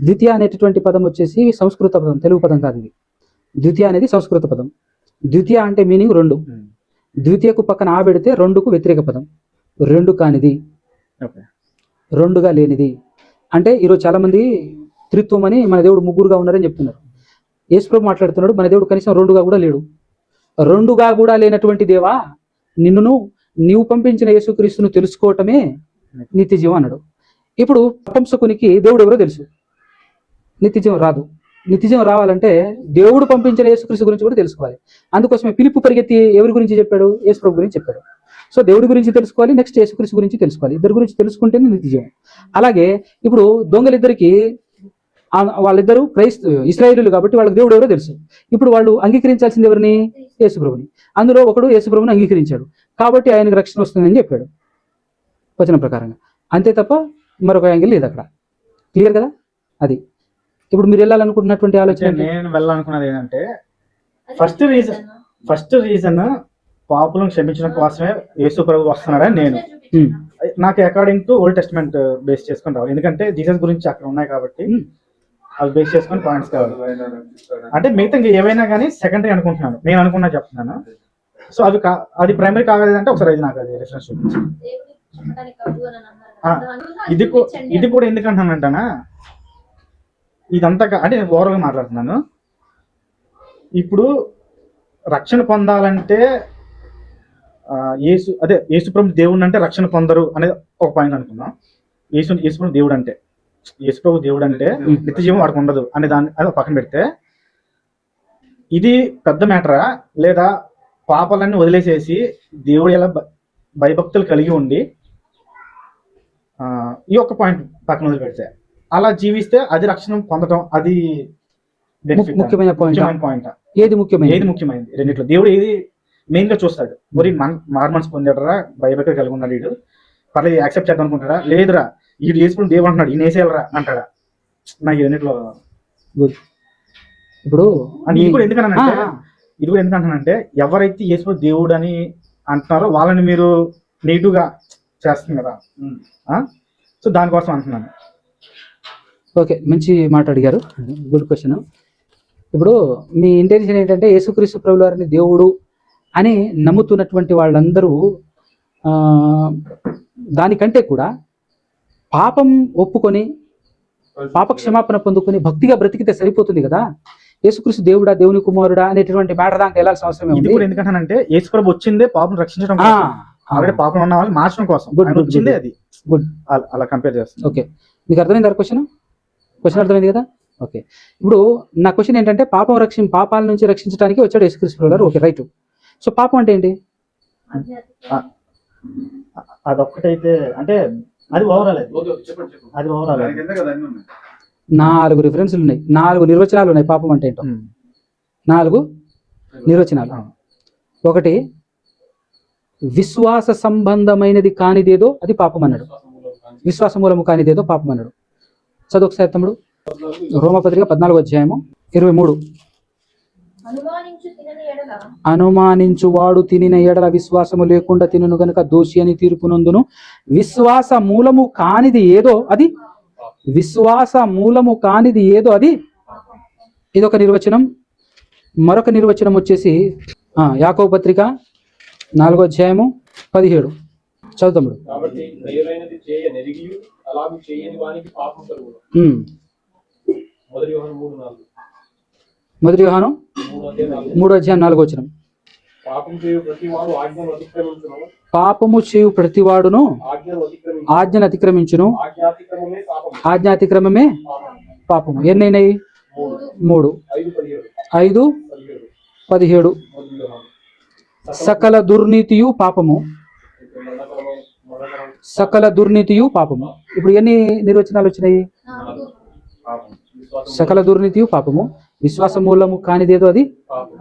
Speaker 2: ద్వితీయ అనేటటువంటి పదం వచ్చేసి సంస్కృత పదం, తెలుగు పదం కాదు ఇది. ద్వితీయ అనేది సంస్కృత పదం. ద్వితీయ అంటే మీనింగ్ రెండు. ద్వితీయకు పక్కన ఆ పెడితే రెండుకు వ్యతిరేక పదం. రెండు కానిది, రెండుగా లేనిది. అంటే ఈరోజు చాలా మంది త్రిత్వం అని మన దేవుడు ముగ్గురుగా ఉన్నారని చెప్తున్నారు. యేసుప్రభు మాట్లాడుతున్నాడు, మన దేవుడు కనీసం రెండుగా కూడా లేడు. రెండుగా కూడా లేనటువంటి దేవా, నీవు పంపించిన యేసుక్రీస్తును తెలుసుకోవటమే నిత్యజీవం అన్నాడు. ఇప్పుడు నపుంసకునికి దేవుడు ఎవరో తెలుసు, నిత్యజీవం రాదు. నిత్యజీవం రావాలంటే దేవుడు పంపించిన యేసుక్రీస్తు గురించి కూడా తెలుసుకోవాలి. అందుకోసమే ఫిలిప్పు పరిగెత్తి ఎవరి గురించి చెప్పాడు? యేసుప్రభు గురించి చెప్పాడు. సో దేవుడి గురించి తెలుసుకోవాలి, నెక్స్ట్ యేసుక్రీస్తు గురించి తెలుసుకోవాలి. ఇద్దరు గురించి తెలుసుకుంటేనే నిత్యజీవం. అలాగే ఇప్పుడు దొంగలిద్దరికి, వాళ్ళిద్దరూ ఇశ్రాయేలీయులు కాబట్టి వాళ్ళకి దేవుడు ఎవరో తెలుసు. ఇప్పుడు వాళ్ళు అంగీకరించాల్సింది ఎవరిని? యేసుప్రభుని. అందులో ఒకడు యేసుప్రభుని అంగీకరించాడు కాబట్టి ఆయనకు రక్షణ వస్తుందని చెప్పాడు వచనం ప్రకారంగా. అంతే తప్ప మరొక యాంగిల్ లేదు అక్కడ. క్లియర్ కదా? అది ఇప్పుడు మీరు వెళ్ళాలనుకుంటున్నటువంటి ఆలోచన.
Speaker 1: నేను వెళ్ళాలనుకున్నది ఏంటంటే, ఫస్ట్ రీజన్ పాపులను క్షమించడం కోసమే యేసు ప్రభు వస్తున్నాడని నేను నాకు according to old testament base చేసుకుని రావాలి. ఎందుకంటే జీసస్ గురించి అక్కడ ఉన్నాయి కాబట్టి అవి బేస్ చేసుకుని పాయింట్స్ కావాలి. అంటే మిగతా ఏవైనా కానీ సెకండరీ అనుకుంటున్నాను, నేను అనుకున్నా చెప్తున్నాను. సో అది ప్రైమరీ కాగలేదంటే ఒకసారి అది నాకు అది రిఫరెన్స్ చూపించి. ఇది కూడా ఎందుకంటానంటానా, ఇదంతా అంటే నేను ఓవరాల్గా మాట్లాడుతున్నాను. ఇప్పుడు రక్షణ పొందాలంటే యేసుప్రభు దేవుడు అంటే రక్షణ పొందరు అనేది ఒక పాయింట్ అనుకుందాం. యేసుప్రభు దేవుడు అంటే నిత్య జీవం వాడికి ఉండదు అనే దాన్ని అది పక్కన పెడితే, ఇది పెద్ద మ్యాటరా లేదా పాపాలన్నీ వదిలేసేసి దేవుడు ఎలా భయభక్తులు కలిగి ఉండి ఈ ఒక్క పాయింట్ పక్కన వదిలిపెడితే అలా జీవిస్తే అది రక్షణ పొందడం అది
Speaker 2: ముఖ్యమైన
Speaker 1: పాయింట్.
Speaker 2: ఏది
Speaker 1: ముఖ్యమైనది రెండిట్లో దేవుడు ఏది మెయిన్ గా చూస్తాడు? మరి మార్మన్స్ పొందాడరా, భయభక్తులు కలిగి ఉన్నాడు, వీడు పర్లేదు యాక్సెప్ట్ చేద్దాం అనుకుంటాడా, లేదురా వీడు చేసుకుని దేవుడు అంటున్నాడు ఈయన వేసేయాలరా అంటాడా? నాకు ఈ రెండిట్లో
Speaker 2: ఇప్పుడు
Speaker 1: ఇది కూడా ఎందుకంటానంటే ఎవరైతే యేసు దేవుడు అని అంటున్నారో వాళ్ళని మీరు నెగిటివ్ గా చేస్తుంది కదా. సో దానికోసం అంటున్నాను.
Speaker 2: ఓకే, మంచి మాట అడిగారు, గుడ్ క్వశ్చన్. ఇప్పుడు మీ ఇంటెన్షన్ ఏంటంటే యేసుక్రీస్తు ప్రభువు వారిని దేవుడు అని నమ్ముతున్నటువంటి వాళ్ళందరూ దానికంటే కూడా పాపం ఒప్పుకొని పాప క్షమాపణ పొందుకొని భక్తిగా బ్రతికితే సరిపోతుంది కదా. యేసుక్రీస్తు దేవుడా, దేవుని కుమారుడా అనేటువంటి మ్యాటర్ దాకా వెళ్ళాల్సిన అవసరం
Speaker 1: ఇది కూడా ఎందుకంటానంటే యేసుప్రభు వచ్చిందే పాపం రక్షించడం, ఆల్రెడీ పాపం ఉన్న వాళ్ళు మార్చడం కోసం వచ్చిందే. అది
Speaker 2: గుడ్,
Speaker 1: అలా కంపేర్ చేస్తుంది.
Speaker 2: ఓకే, మీకు అర్థమైంది క్వశ్చన్ అర్థమైంది కదా. ఓకే, ఇప్పుడు నా క్వశ్చన్ ఏంటంటే పాపాల నుంచి రక్షించడానికి వచ్చాడు యేసుక్రీస్తు ప్రభువు వారు. Okay, right. సో పాపం అంటే ఏంటి?
Speaker 1: అదొక్కటైతే అంటే అది ఓవరాల్, అది ఓవరాల్.
Speaker 2: 4 రిఫరెన్స్లు ఉన్నాయి, 4 నిర్వచనాలు ఉన్నాయి పాపం అంటే ఏంటో. 4 నిర్వచనాలు. ఒకటి, విశ్వాస సంబంధమైనది కానిదేదో అది పాపం అన్నాడు. విశ్వాస మూలము కానిదేదో పాపం అన్నాడు. చదువు ఒకసారి తమ్ముడు. రోమపత్రిక 14:23. అనుమానించువాడు తినిన ఎడల విశ్వాసము లేకుండా తినను గనుక దోషి అని తీర్పు నందును. విశ్వాస మూలము కానిది ఏదో అది ఇది ఒక నిర్వచనం. మరొక నిర్వచనం వచ్చేసి యాకోబు పత్రిక 4:17. చదువుతాడు. మొదటి యోహాను 3:4. పాపము చేయు ప్రతివాడును ఆజ్ఞను అతిక్రమించును, ఆజ్ఞాతిక్రమమే పాపము. ఎన్నైనాయి? 3, 5, 17. సకల దుర్నీతియు పాపము. ఇప్పుడు ఎన్ని నిర్వచనాలు వచ్చినాయి? సకల దుర్నీతియు పాపము, విశ్వాస మూలము కానిదేదో అది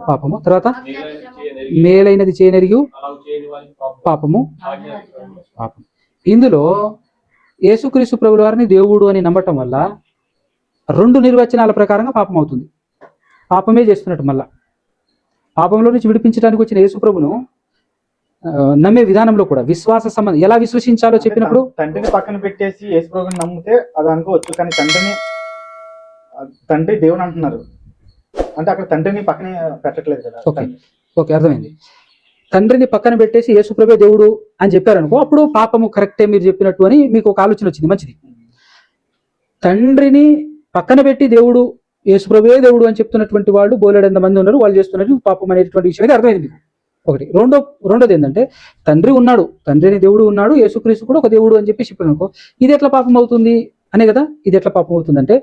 Speaker 2: పాపము, తర్వాత మేలైనది చేయనెరిగి పాపము. ఇందులో యేసుక్రీస్తు ప్రభువు వారిని దేవుడు అని నమ్మటం వల్ల 2 నిర్వచనాల ప్రకారంగా పాపం అవుతుంది. పాపమే చేస్తున్నట్టు. మళ్ళా పాపంలో నుంచి విడిపించడానికి వచ్చిన యేసు ప్రభును నమ్మే విధానంలో కూడా విశ్వాస సంబంధం ఎలా విశ్వసించాలో చెప్పినప్పుడు,
Speaker 1: తండ్రిని పక్కన పెట్టేసి యేసు ప్రభుని నమ్మితే అది అనుకోవచ్చు, కానీ తండ్రి దేవుని అంటున్నారు అంటే అక్కడ తండ్రిని పక్కనే పెట్టట్లేదు కదా.
Speaker 2: ఓకే, అర్థమైంది. తండ్రిని పక్కన పెట్టేసి యేసుప్రభే దేవుడు అని చెప్పారనుకో, అప్పుడు పాపము కరెక్టే మీరు చెప్పినట్టు అని మీకు ఒక ఆలోచన వచ్చింది. మంచిది. తండ్రిని పక్కన పెట్టి దేవుడు యేసుప్రభే దేవుడు అని చెప్తున్నటువంటి వాళ్ళు బోలెడంత మంది ఉన్నారు. వాళ్ళు చేస్తున్నట్టు పాపం అనేటువంటి విషయం అయితే అర్థమైంది మీకు. ఒకటి. రెండోది ఏంటంటే తండ్రి ఉన్నాడు, తండ్రిని దేవుడు ఉన్నాడు, యేసుక్రీస్తు కూడా ఒక దేవుడు అని చెప్పి చెప్పారనుకో, ఇది ఎట్లా పాపం అవుతుంది అనే కదా. ఇది ఎట్లా పాపం అవుతుందంటే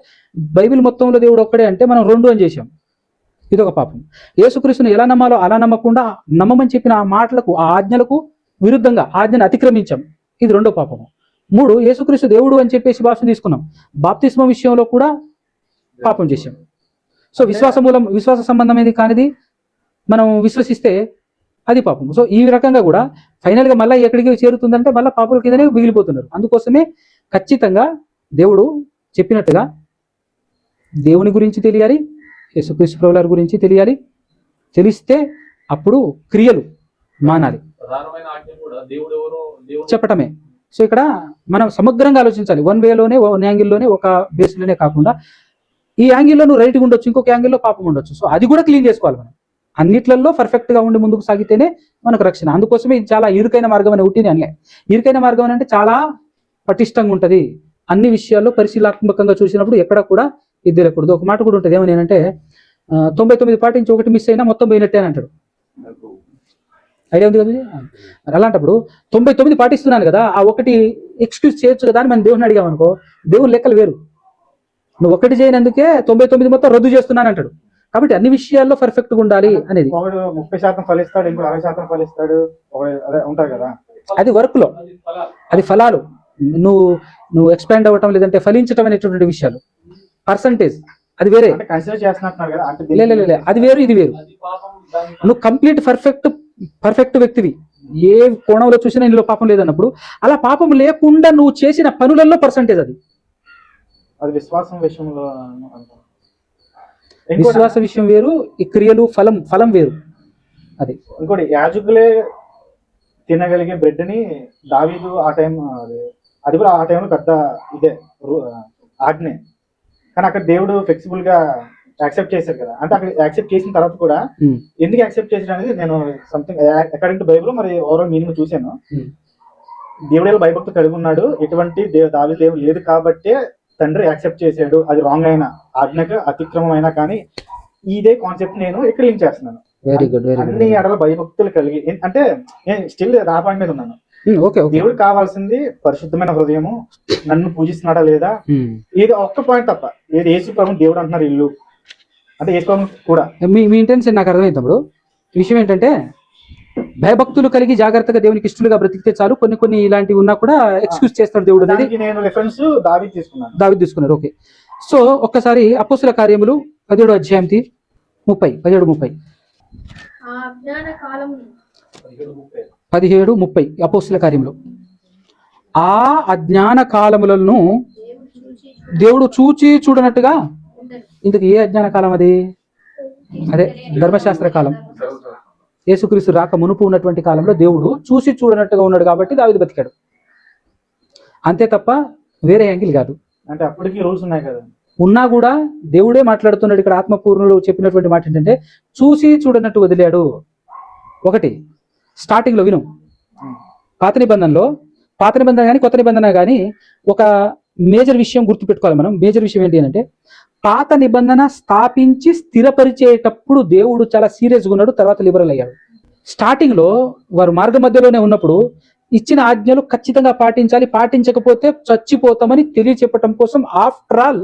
Speaker 2: బైబిల్ మొత్తంలో దేవుడు ఒక్కడే అంటే మనం 2 అని చేసాం, ఇది ఒక పాపం. యేసుక్రీస్తుని ఎలా నమ్మాలో అలా నమ్మకుండా నమ్మమని చెప్పిన ఆ మాటలకు, ఆ ఆజ్ఞలకు విరుద్ధంగా ఆజ్ఞను అతిక్రమించాం, ఇది 2వ పాపము. 3, యేసుక్రీస్తు దేవుడు అని చెప్పేసి భాషను తీసుకున్నాం, బాప్తిస్మం విషయంలో కూడా పాపం చేశాం. సో విశ్వాస సంబంధమైనది కానిది మనం విశ్వసిస్తే అది పాపం. సో ఈ రకంగా కూడా ఫైనల్ గా మళ్ళీ ఎక్కడికి చేరుతుందంటే మళ్ళీ పాపుల కిందనే మిగిలిపోతున్నారు. అందుకోసమే ఖచ్చితంగా దేవుడు చెప్పినట్టుగా దేవుని గురించి తెలియాలి, యేసుక్రీస్తు ప్రభువుల గురించి తెలియాలి. తెలిస్తే అప్పుడు క్రియలు మానాలి, చెప్పటమే. సో ఇక్కడ మనం సమగ్రంగా ఆలోచించాలి. 1 వేలోనే 1 యాంగిల్లోనే ఒక బేస్లోనే కాకుండా ఈ యాంగిల్లో నువ్వు రైట్గా ఉండొచ్చు, ఇంకొక యాంగిల్లో పాపం ఉండొచ్చు. సో అది కూడా క్లీన్ చేసుకోవాలి మనం. అన్నిట్లలో పర్ఫెక్ట్గా ఉండి ముందుకు సాగితేనే మనకు రక్షణ. అందుకోసమే ఇది చాలా ఇరుకైన మార్గం అని ఉట్టిని అనలే. ఇరుకైన మార్గం అంటే చాలా పటిష్టంగా ఉంటుంది. అన్ని విషయాల్లో పరిశీలనాత్మకంగా చూసినప్పుడు ఎక్కడ కూడా ఇది తెలియకూడదు. ఒక మాట కూడా ఉంటుంది, ఏమని అంటే 99 పాటించి ఒకటి మిస్ అయినా మొత్తం పోయినట్టే అని అంటాడు. ఐడియా ఉంది కదా? మరి అలాంటప్పుడు 99 పాటిస్తున్నాను కదా, ఆ ఒకటి ఎక్స్క్యూజ్ చేయొచ్చు కదా అని మనం దేవుడిని అడిగామనుకో, దేవుని లెక్కలు వేరు. నువ్వు ఒకటి చేయనందుకే 99 మొత్తం రద్దు చేస్తున్నాను అంటాడు. కాబట్టి అన్ని విషయాల్లో పర్ఫెక్ట్గా ఉండాలి అనేది.
Speaker 1: ఒకడు 30% ఫలిస్తాడు, ఇంకో 60% ఫలిస్తాడు, అదే ఉంటాయి కదా.
Speaker 2: అది వర్క్ లో, అది ఫలాలు. నువ్వు ఎక్స్పాండ్ అవ్వటం లేదంటే ఫలించటం అనేటువంటి విషయాలు, పర్సంటేజ్ అది వేరే.
Speaker 1: అంటే కన్సిడర్ చేస్తున్నారు కదా, అంటే
Speaker 2: లే, అది వేరు ఇది వేరు. నువ్వు కంప్లీట్ పర్ఫెక్ట్ వ్యక్తివి, ఏ కోణంలో చూసినా ఇందులో పాపం లేదన్నప్పుడు, అలా పాపం లేకుండా నువ్వు చేసిన పనులలో పర్సంటేజ్ అది.
Speaker 1: అది విశ్వాసం విషయంలో
Speaker 2: విశ్వాస విషయం వేరు, ఈ క్రియలు ఫలం వేరు. అది
Speaker 1: ఇంకోటి, యాజకులే తినగలిగే బ్రెడ్ ని దావీదు ఆ టైం, అది కూడా ఆ టైంలో పెద్ద ఇదే ఆజ్ఞే. కానీ అక్కడ దేవుడు ఫ్లెక్సిబుల్ గా యాక్సెప్ట్ చేశారు కదా. అంటే అక్కడ యాక్సెప్ట్ చేసిన తర్వాత కూడా ఎందుకు యాక్సెప్ట్ చేశారు అనేది నేను సంథింగ్ అకార్డింగ్ టు బైబుల్ మరి ఓవరాల్ మీనింగ్ చూశాను. దేవుడు భయభక్తి కలిగి ఉన్నాడు, ఎటువంటి దావీదు దేవుడు లేదు కాబట్టే తండ్రి యాక్సెప్ట్ చేశాడు. అది రాంగ్ అయినా, ఆజ్ఞకు అతిక్రమం అయినా కానీ ఇదే కాన్సెప్ట్ నేను ఇక్కడ లింక్ చేస్తున్నాను.
Speaker 2: Very good.
Speaker 1: అన్ని ఎడల భయభక్తులు కలిగి, అంటే నేను స్టిల్ రాపాయింట్ మీద ఉన్నాను. దేవుడు కావాల్సింది పరిశుద్ధమైన హృదయము, నన్ను పూజిస్తున్నాడా లేదా, ఇది ఒక్క పాయింట్ తప్ప. ఏది యేసు ప్రభు దేవుడు అంటున్నారు, ఇల్లు అంటే యేసు ప్రభు కూడా.
Speaker 2: మీ ఇంటెన్షన్ నాకు అర్థమైంది తమ్ముడు. విషయం ఏంటంటే భయభక్తులు కలిగి జాగ్రత్తగా దేవునికి ఇష్టలుగా బ్రతికితే చాలు. కొన్ని ఇలాంటివి ఉన్నా కూడా ఎక్స్క్యూజ్ చేస్తాడు దేవుడు అనేది
Speaker 1: నేను రిఫరెన్స్ దావీదు
Speaker 2: తీసుకున్నారు. ఓకే, సో ఒక్కసారి అపోస్తుల కార్యములు 17వ అధ్యాయం 17:30 17:30 అపోస్తుల కార్యములు. ఆ అజ్ఞాన కాలములను దేవుడు చూచి చూడనట్టుగా. ఇందుకు ఏ అజ్ఞాన కాలం అది? అదే ధర్మశాస్త్ర కాలం. యేసుక్రీస్తు రాక మునుపు ఉన్నటువంటి కాలంలో దేవుడు చూసి చూడనట్టుగా ఉన్నాడు కాబట్టి దావీదు బతికాడు, అంతే తప్ప వేరే యాంగిల్ కాదు.
Speaker 1: అంటే అప్పటికి రూల్స్ ఉన్నాయి కదా,
Speaker 2: ఉన్నా కూడా దేవుడే మాట్లాడుతున్నాడు. ఇక్కడ ఆత్మపూర్ణుడు చెప్పినటువంటి మాట ఏంటంటే చూసి చూడనట్టు వదిలాడు. ఒకటి స్టార్టింగ్ లో విను, పాత నిబంధన కానీ కొత్త నిబంధన కానీ ఒక మేజర్ విషయం గుర్తుపెట్టుకోవాలి మనం. మేజర్ విషయం ఏంటి అంటే, పాత నిబంధన స్థాపించి స్థిరపరిచేటప్పుడు దేవుడు చాలా సీరియస్గా ఉన్నాడు, తర్వాత లిబరల్ అయ్యాడు. స్టార్టింగ్ లో వారు మార్గ మధ్యలోనే ఉన్నప్పుడు ఇచ్చిన ఆజ్ఞలు ఖచ్చితంగా పాటించాలి, పాటించకపోతే చచ్చిపోతామని తెలియచెప్పటం కోసం ఆఫ్టర్ ఆల్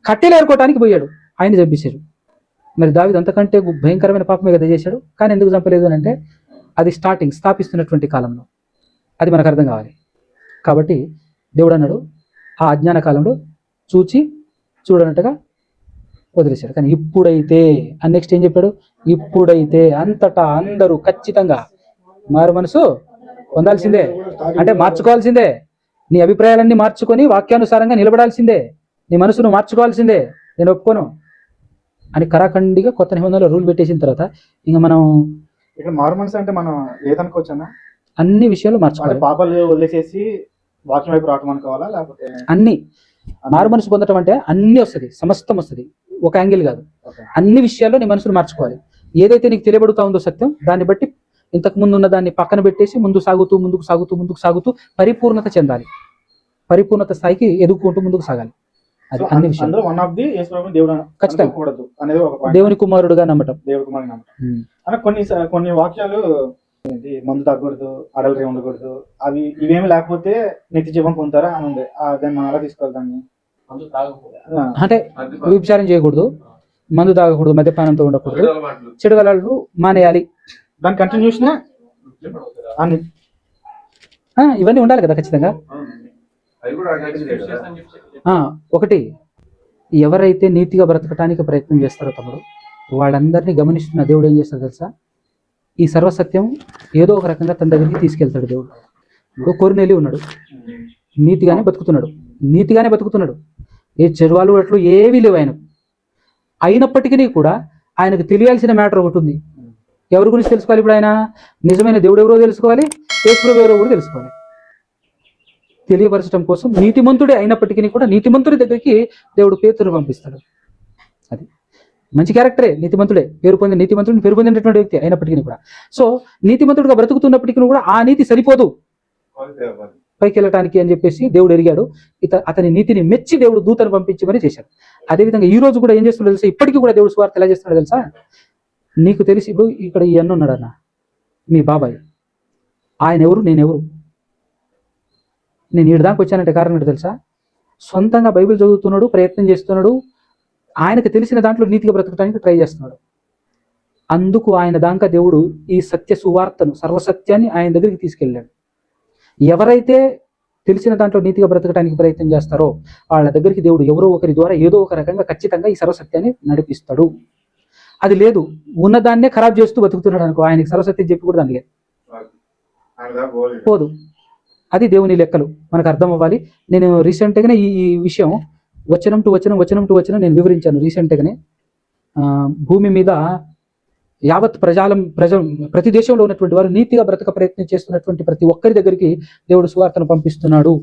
Speaker 2: కట్టెలు ఏరుకోవటానికి పోయాడు, ఆయన చంపేశాడు. మరి దావీదు అంతకంటే భయంకరమైన పాపమే కదా చేశాడు. కానీ ఎందుకు చంపలేదు అని అంటే అది స్థాపిస్తున్నటువంటి కాలంలో, అది మనకు అర్థం కావాలి. కాబట్టి దేవుడు అన్నాడు ఆ అజ్ఞాన కాలంలో చూడనట్టుగా వదిలేశాడు. కానీ ఇప్పుడైతే అని నెక్స్ట్ ఏం చెప్పాడు? ఇప్పుడైతే అంతటా అందరూ ఖచ్చితంగా మారు మనసు పొందాల్సిందే, అంటే మార్చుకోవాల్సిందే. నీ అభిప్రాయాలన్నీ మార్చుకొని వాక్యానుసారంగా నిలబడాల్సిందే, నీ మనసును మార్చుకోవాల్సిందే. నేను ఒప్పుకోను అని కరాఖండిగా కొత్త నిబంధనలో రూల్ పెట్టేసిన తర్వాత ఇంకా మనం
Speaker 1: ఇక్కడ మారు మనసు అంటే మనం ఏదనుకోవచ్చన్నా,
Speaker 2: అన్ని విషయాలు మార్చుకోవాలి.
Speaker 1: పాపాలు వదిలేసేసి వాక్యం వైపు రావటం అనుకోవాలా, లేకపోతే
Speaker 2: అన్ని మారు మనసు పొందటం అంటే అన్ని వస్తుంది, సమస్తం వస్తుంది, ఒక యాంగిల్ కాదు. అన్ని విషయాల్లో నీ మనసును మార్చుకోవాలి. ఏదైతే నీకు తెలియబడుతా ఉందో సత్యం, దాన్ని బట్టి ఇంతకు ముందు ఉన్న దాన్ని పక్కన పెట్టేసి ముందుకు సాగుతూ పరిపూర్ణత చెందాలి, పరిపూర్ణత స్థాయికి ఎదుగుకుంటూ ముందుకు సాగాలి. అది అన్ని విషయాలు. దేవుని కుమారుడుగా నమ్మటం,
Speaker 1: కొన్ని వాక్యాలు మందు తగ్గకూడదు, అడలరీ ఉండకూడదు, అవి ఇవేమి లేకపోతే నిత్య జీవం పొందుతారా అని ఉంది. దాన్ని మనం అలా తీసుకోవాలి. దాన్ని
Speaker 2: అంటే వ్యభిచారం చేయకూడదు, మందు తాగకూడదు, మద్యపానంతో ఉండకూడదు, చెడు అలవాట్లు మానేయాలి,
Speaker 1: దాని కంటిన్యూషన్
Speaker 2: ఇవన్నీ ఉండాలి కదా ఖచ్చితంగా. ఒకటి, ఎవరైతే నీతిగా బ్రతకటానికి ప్రయత్నం చేస్తారో తమ్ముడు, వాళ్ళందరినీ గమనిస్తున్న దేవుడు ఏం చేస్తాడు తెలుసా? ఈ సర్వసత్యం ఏదో ఒక రకంగా తన దగ్గరికి తీసుకెళ్తాడు దేవుడు. ఇప్పుడు కొర్నేలి ఉన్నాడు, నీతిగానే బతుకుతున్నాడు, ఏ చెరువాలు అట్లు ఏవీ లేవు ఆయనకు. అయినప్పటికీ కూడా ఆయనకు తెలియాల్సిన మ్యాటర్ ఒకటి ఉంది. ఎవరి గురించి తెలుసుకోవాలి? ఇప్పుడు ఆయన నిజమైన దేవుడు ఎవరో తెలుసుకోవాలి, యేసుప్రభువు ఎవరో కూడా తెలుసుకోవాలి. తెలియపరచడం కోసం నీతిమంతుడే అయినప్పటికీ కూడా నీతిమంతుడి దగ్గరికి దేవుడు పేతురుని పంపిస్తాడు. అది మంచి క్యారెక్టరే, నీతిమంతుడే, పేరు పొందినటువంటి వ్యక్తి అయినప్పటికీ కూడా. సో నీతిమంతుడిగా బ్రతుకుతున్నప్పటికీ కూడా ఆ నీతి సరిపోదు పైకి వెళ్ళటానికి అని చెప్పేసి దేవుడు ఎరిగాడు. అతని నీతిని మెచ్చి దేవుడు దూతను పంపించి మరి చేశాడు. అదేవిధంగా ఈ రోజు కూడా ఏం చేస్తున్నాడు తెలుసా? ఇప్పటికీ కూడా దేవుడు సువార్త ఎలా చేస్తున్నాడు తెలుసా? నీకు తెలిసి ఇప్పుడు ఇక్కడ ఈ అన్న ఉన్నాడు అన్న, మీ బాబాయ్. ఆయన ఎవరు, నేనెవరు? నేను ఈడ దాకా వచ్చానంటే కారణం ఏంటో తెలుసా? సొంతంగా బైబిల్ చదువుతున్నాడు, ప్రయత్నం చేస్తున్నాడు, ఆయనకు తెలిసిన దాంట్లో నీతిగా బ్రతకడానికి ట్రై చేస్తున్నాడు. అందుకు ఆయన దాకా దేవుడు ఈ సత్య సువార్తను, సర్వసత్యాన్ని ఆయన దగ్గరికి తీసుకెళ్ళాడు. ఎవరైతే తెలిసిన దాంట్లో నీతిగా బ్రతకడానికి ప్రయత్నం చేస్తారో వాళ్ళ దగ్గరికి దేవుడు ఎవరో ఒకరి ద్వారా ఏదో ఒక రకంగా ఖచ్చితంగా ఈ సర్వసత్యాన్ని నడిపిస్తాడు. అది లేదు, ఉన్నదాన్నే ఖరాబ్ చేస్తూ బతుకుతున్నాడు అనుకో, ఆయనకి సర్వసత్యం చెప్పి కూడా దానికి పోదు. అది దేవుని లెక్కలు మనకు అర్థం అవ్వాలి. నేను రీసెంట్గానే ఈ విషయం వచనం టు వచనం నేను వివరించాను రీసెంట్గానే. భూమి మీద యావత్ ప్రతి దేశంలో ఉన్నటువంటి వారు నీతిగా బ్రతక ప్రయత్నం చేస్తున్నటువంటి ప్రతి ఒక్కరి దగ్గరికి దేవుడు సువార్తను పంపిస్తున్నాడు,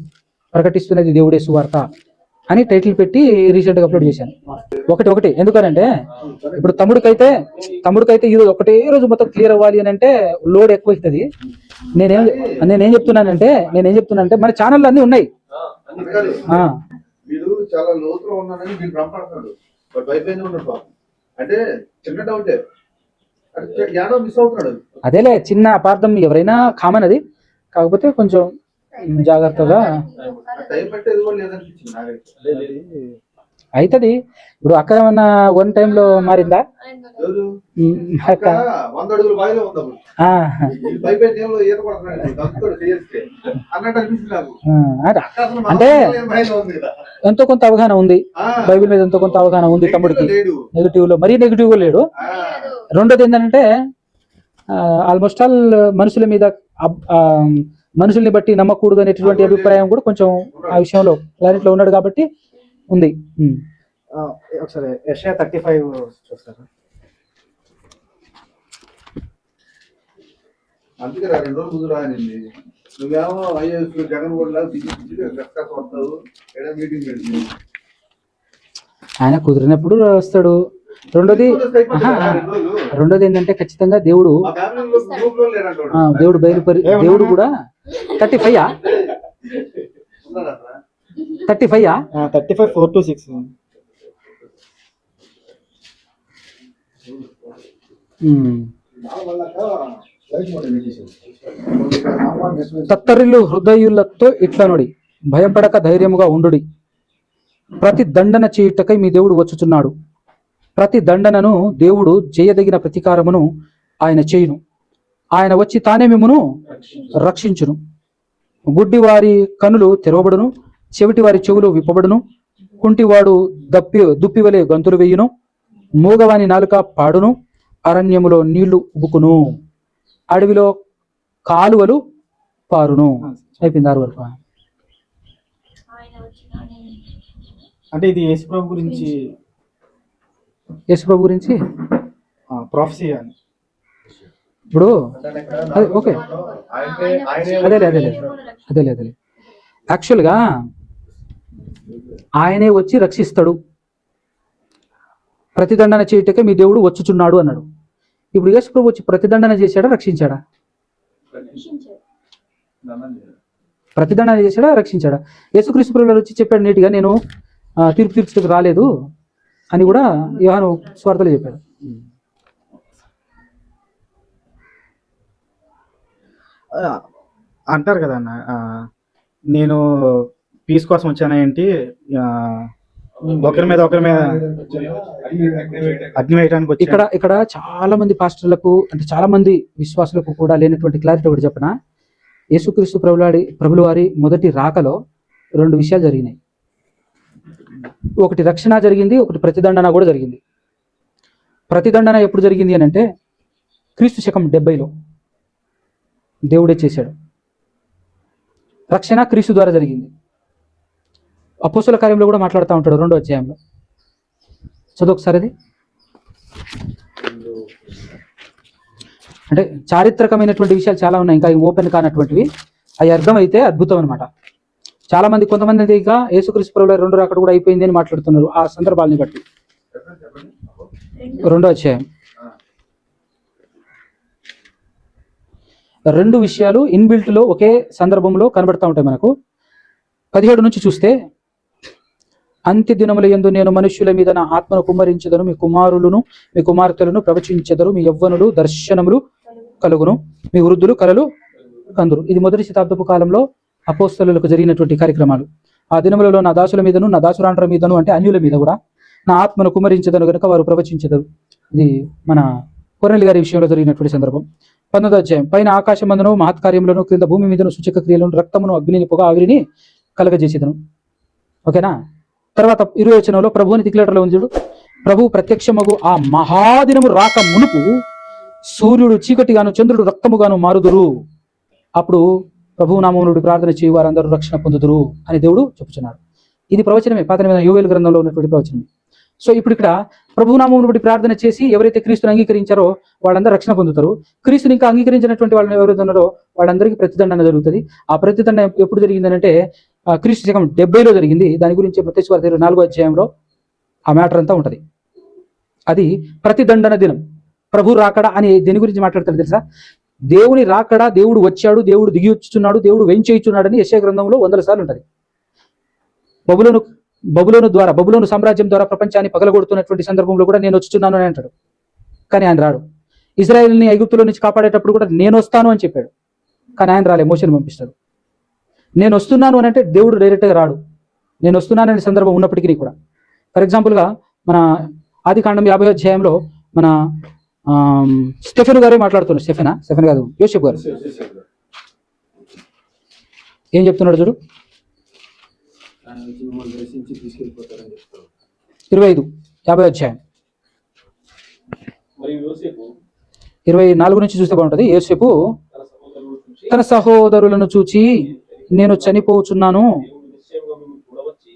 Speaker 2: ప్రకటిస్తున్నది దేవుడే సువార్త అని టైటిల్ పెట్టి రీసెంట్గా అప్లోడ్ చేశాను. ఒకటి ఎందుకనంటే ఇప్పుడు తమ్ముడికైతే ఈరోజు ఒకటే రోజు మొత్తం క్లియర్ అవ్వాలి అని అంటే లోడ్ ఎక్కువ అవుతుంది. నేనేం చెప్తున్నానంటే మన ఛానళ్ళు అన్నీ ఉన్నాయి.
Speaker 5: మీరు చాలా లోతులో ఉన్నారని మీరు భ్రమపడుతున్నాడు. బట్ వైఫై ఉన్నాడు అంటే చిన్న డౌటే, మిస్ అవుతున్నాడు.
Speaker 2: అదేలే, చిన్న అపార్థం, ఎవరైనా కామన్ అది. కాకపోతే కొంచెం జాగ్రత్తగా అవుతుంది. ఇప్పుడు అక్క ఏమన్నా వన్ టైంలో మారిందా?
Speaker 5: అక్క 100 అడుగుల బావిలో ఉందాము.
Speaker 2: అంటే ఎంతో కొంత అవగాహన ఉంది, బైబిల్ మీద ఎంతో కొంత అవగాహన ఉంది తమ్ముడికి. నెగిటివ్ లో మరీ నెగిటివ్ గా లేడు. రెండోది ఏంటంటే ఆల్మోస్ట్ ఆల్ మనుషుల్ని బట్టి నమ్మకూడదు అనేటువంటి అభిప్రాయం కూడా కొంచెం ఆ విషయంలో క్లారిటీలో ఉన్నాడు కాబట్టి ఉంది.
Speaker 1: ఒకసారి యెషయా 35 చూస్తారా?
Speaker 5: అందుకే 2 రోజులు ముందు రానింది. నువ్వేమో ఐఏఎస్ జగన్ కూడా వస్తావు, మీటింగ్ పెడుతుంది.
Speaker 2: ఆయన కుదిరినప్పుడు వస్తాడు. రెండోది ఏంటంటే ఖచ్చితంగా దేవుడు దేవుడు కూడా 35
Speaker 1: 4-6
Speaker 2: తత్తరిల్లు హృదయులతో ఇట్లనుడి, భయపడక ధైర్యముగా ఉండుడి. ప్రతి దండన చేయుటకై మీ దేవుడు వచ్చుచున్నాడు. ప్రతి దండనను దేవుడు చేయదగిన ప్రతీకారమును ఆయన చేయును. ఆయన వచ్చి తానే మిమ్మును రక్షించును. గుడ్డి వారి కనులు తెరవబడును, చెవిటి వారి చెవులు విప్పబడును. కుంటివాడు దుప్పివలే గంతులు వేయును, మూగవాని నాలుక పాడును. అరణ్యములో నీళ్లు ఉబుకును, అడవిలో కాలువలు పారును. అయిపోయింది 6 వరకు.
Speaker 1: అంటే ఇది యేసుప్రభు గురించి ప్రొఫెసీ అని.
Speaker 2: ఇప్పుడు ఓకే, అదే యాక్చువల్గా ఆయనే వచ్చి రక్షిస్తాడు. ప్రతిదండన చేయుటకే మీ దేవుడు వచ్చుచున్నాడు అన్నాడు. ఇప్పుడు యేసుప్రభు వచ్చి ప్రతిదండన చేశాడా, రక్షించాడా? ప్రతిదండన చేశాడా, రక్షించాడా? యేసుక్రీస్తు ప్రభువు వచ్చి చెప్పాడు నీట్గా, నేను తీర్పు తీర్చుటకు రాలేదు అని కూడా యోహాను సువార్తలో చెప్పాడు.
Speaker 1: అంటారు కదా అన్న, నేను పీస్ కోసం వచ్చానా ఏంటి, ఒకరి మీద అగ్ని వేయడానికి వచ్చి.
Speaker 2: ఇక్కడ చాలా మంది పాస్టర్లకు, అంటే చాలా మంది విశ్వాసులకు కూడా లేనటువంటి క్లారిటీ ఒకటి చెప్పనా. యేసుక్రీస్తు ప్రభుల వారి మొదటి రాకలో 2 విషయాలు జరిగినాయి. ఒకటి రక్షణ జరిగింది, ఒకటి ప్రతిదండన కూడా జరిగింది. ప్రతిదండన ఎప్పుడు జరిగింది అని అంటే క్రీస్తు శకం 70లో దేవుడే చేశాడు. రక్షణ క్రీస్తు ద్వారా జరిగింది. అపోస్తుల కార్యంలో కూడా మాట్లాడుతూ ఉంటాడు 2వ అధ్యాయంలో. చదువు ఒకసారి అది. అంటే చారిత్రకమైనటువంటి విషయాలు చాలా ఉన్నాయి, ఇంకా ఓపెన్ కానటువంటివి. అవి అర్థమైతే అద్భుతం అనమాట. చాలా మంది, కొంతమంది ఇక యేసుక్రీస్తు ప్రభువు 2వ రాకడ కూడా అయిపోయింది అని మాట్లాడుతున్నారు ఆ సందర్భాలని బట్టి. 2వ అధ్యాయం 2 విషయాలు ఇన్బిల్ట్ లో ఒకే సందర్భంలో కనబడతా ఉంటాయి మనకు. 17 నుంచి చూస్తే, అంత్య దినముల యందు నేను మనుష్యుల మీద నా ఆత్మను కుమ్మరించెదను, మీ కుమారులను మీ కుమార్తెలను ప్రవచించెదరు, మీ యవ్వనులు దర్శనములు కలుగును, మీ వృద్ధులు కలలు కందురు. ఇది మొదటి శతాబ్దపు కాలంలో అపోస్తలులకు జరిగినటువంటి కార్యక్రమాలు. ఆ దినములలో నా దాసుల మీదను నా దాసురాండ్ర మీదను అంటే అన్యుల మీద కూడా నా ఆత్మను కుమరించదను గనుక వారు ప్రవచించదు. ఇది మన కొర్నేలి గారి విషయంలో జరిగినటువంటి సందర్భం. 19వ అధ్యాయం. పైన ఆకాశమందును మహత్కార్యములను క్రింద భూమి మీదను సూచక క్రియలను రక్తమును అగ్నిని పొగ ఆవిరిని కలగజేసేదను. ఓకేనా. తర్వాత 20వ వచనంలో ప్రభువుని డిక్లేటర్లో ఉంది చూడు. ప్రభు ప్రత్యక్షమగు ఆ మహాదినము రాక మునుపు సూర్యుడు చీకటిగాను చంద్రుడు రక్తముగాను మారుదురు. అప్పుడు ప్రభువు నామమునుడి ప్రార్థన చేయి వారందరూ రక్షణ పొందుదురు అని దేవుడు చెప్పుచున్నాడు. ఇది ప్రవచనమే, పాత నిబంధన యోవేలు గ్రంథంలో ఉన్నటువంటి ప్రవచనమే. సో ఇప్పుడు ఇక్కడ ప్రభువు నామమునుడి ప్రార్థన చేసి ఎవరైతే క్రీస్తుని అంగీకరించారో వాళ్ళందరూ రక్షణ పొందుతారు. క్రీస్తుని ఇంకా అంగీకరించినటువంటి వాళ్ళని ఎవరైతే ఉన్నారో వాళ్ళందరికీ ప్రతిదండన జరుగుతుంది. ఆ ప్రతిదండ ఎప్పుడు జరిగిందంటే క్రీస్తు శకం 70లో జరిగింది. దాని గురించి మత్తయి సువార్త 24వ అధ్యాయంలో ఆ మ్యాటర్ అంతా ఉంటుంది. అది ప్రతిదండన దినం. ప్రభు రాకడ అని దేని గురించి మాట్లాడతారు తెలుసా? దేవుని రాకడ, దేవుడు వచ్చాడు, దేవుడు దిగి వచ్చుచున్నాడు, దేవుడు వెంచేయుచున్నాడని యెషయా గ్రంథంలో 100 సార్లు ఉంటుంది. బబులోను సామ్రాజ్యం ద్వారా ప్రపంచాన్ని పగలగొడుతున్నటువంటి సందర్భంలో కూడా నేను వచ్చుచున్నాను అని అంటాడు. కానీ ఆయన రాడు. ఇజ్రాయెల్ని ఐగుప్తులో నుంచి కాపాడేటప్పుడు కూడా నేను వస్తాను అని చెప్పాడు. కానీ ఆయన రాలే, మోషేని పంపిస్తాడు. నేను వస్తున్నాను అని అంటే దేవుడు డైరెక్ట్గా రాడు. నేను వస్తున్నాననే సందర్భం ఉన్నప్పటికీ కూడా. ఫర్ ఎగ్జాంపుల్గా మన ఆదికాండం 50వ అధ్యాయంలో మన స్టెఫెన్ గారే మాట్లాడుతున్నారు. స్టెఫెన్ కాదు, యోసేపు గారు ఏం చెప్తున్నాడు చూడు. 25 50వ అధ్యాయం 24 నుంచి చూస్తే బాగుంటుంది. యోసేపు తన సహోదరులను చూచి నేను చనిపోచున్నాను,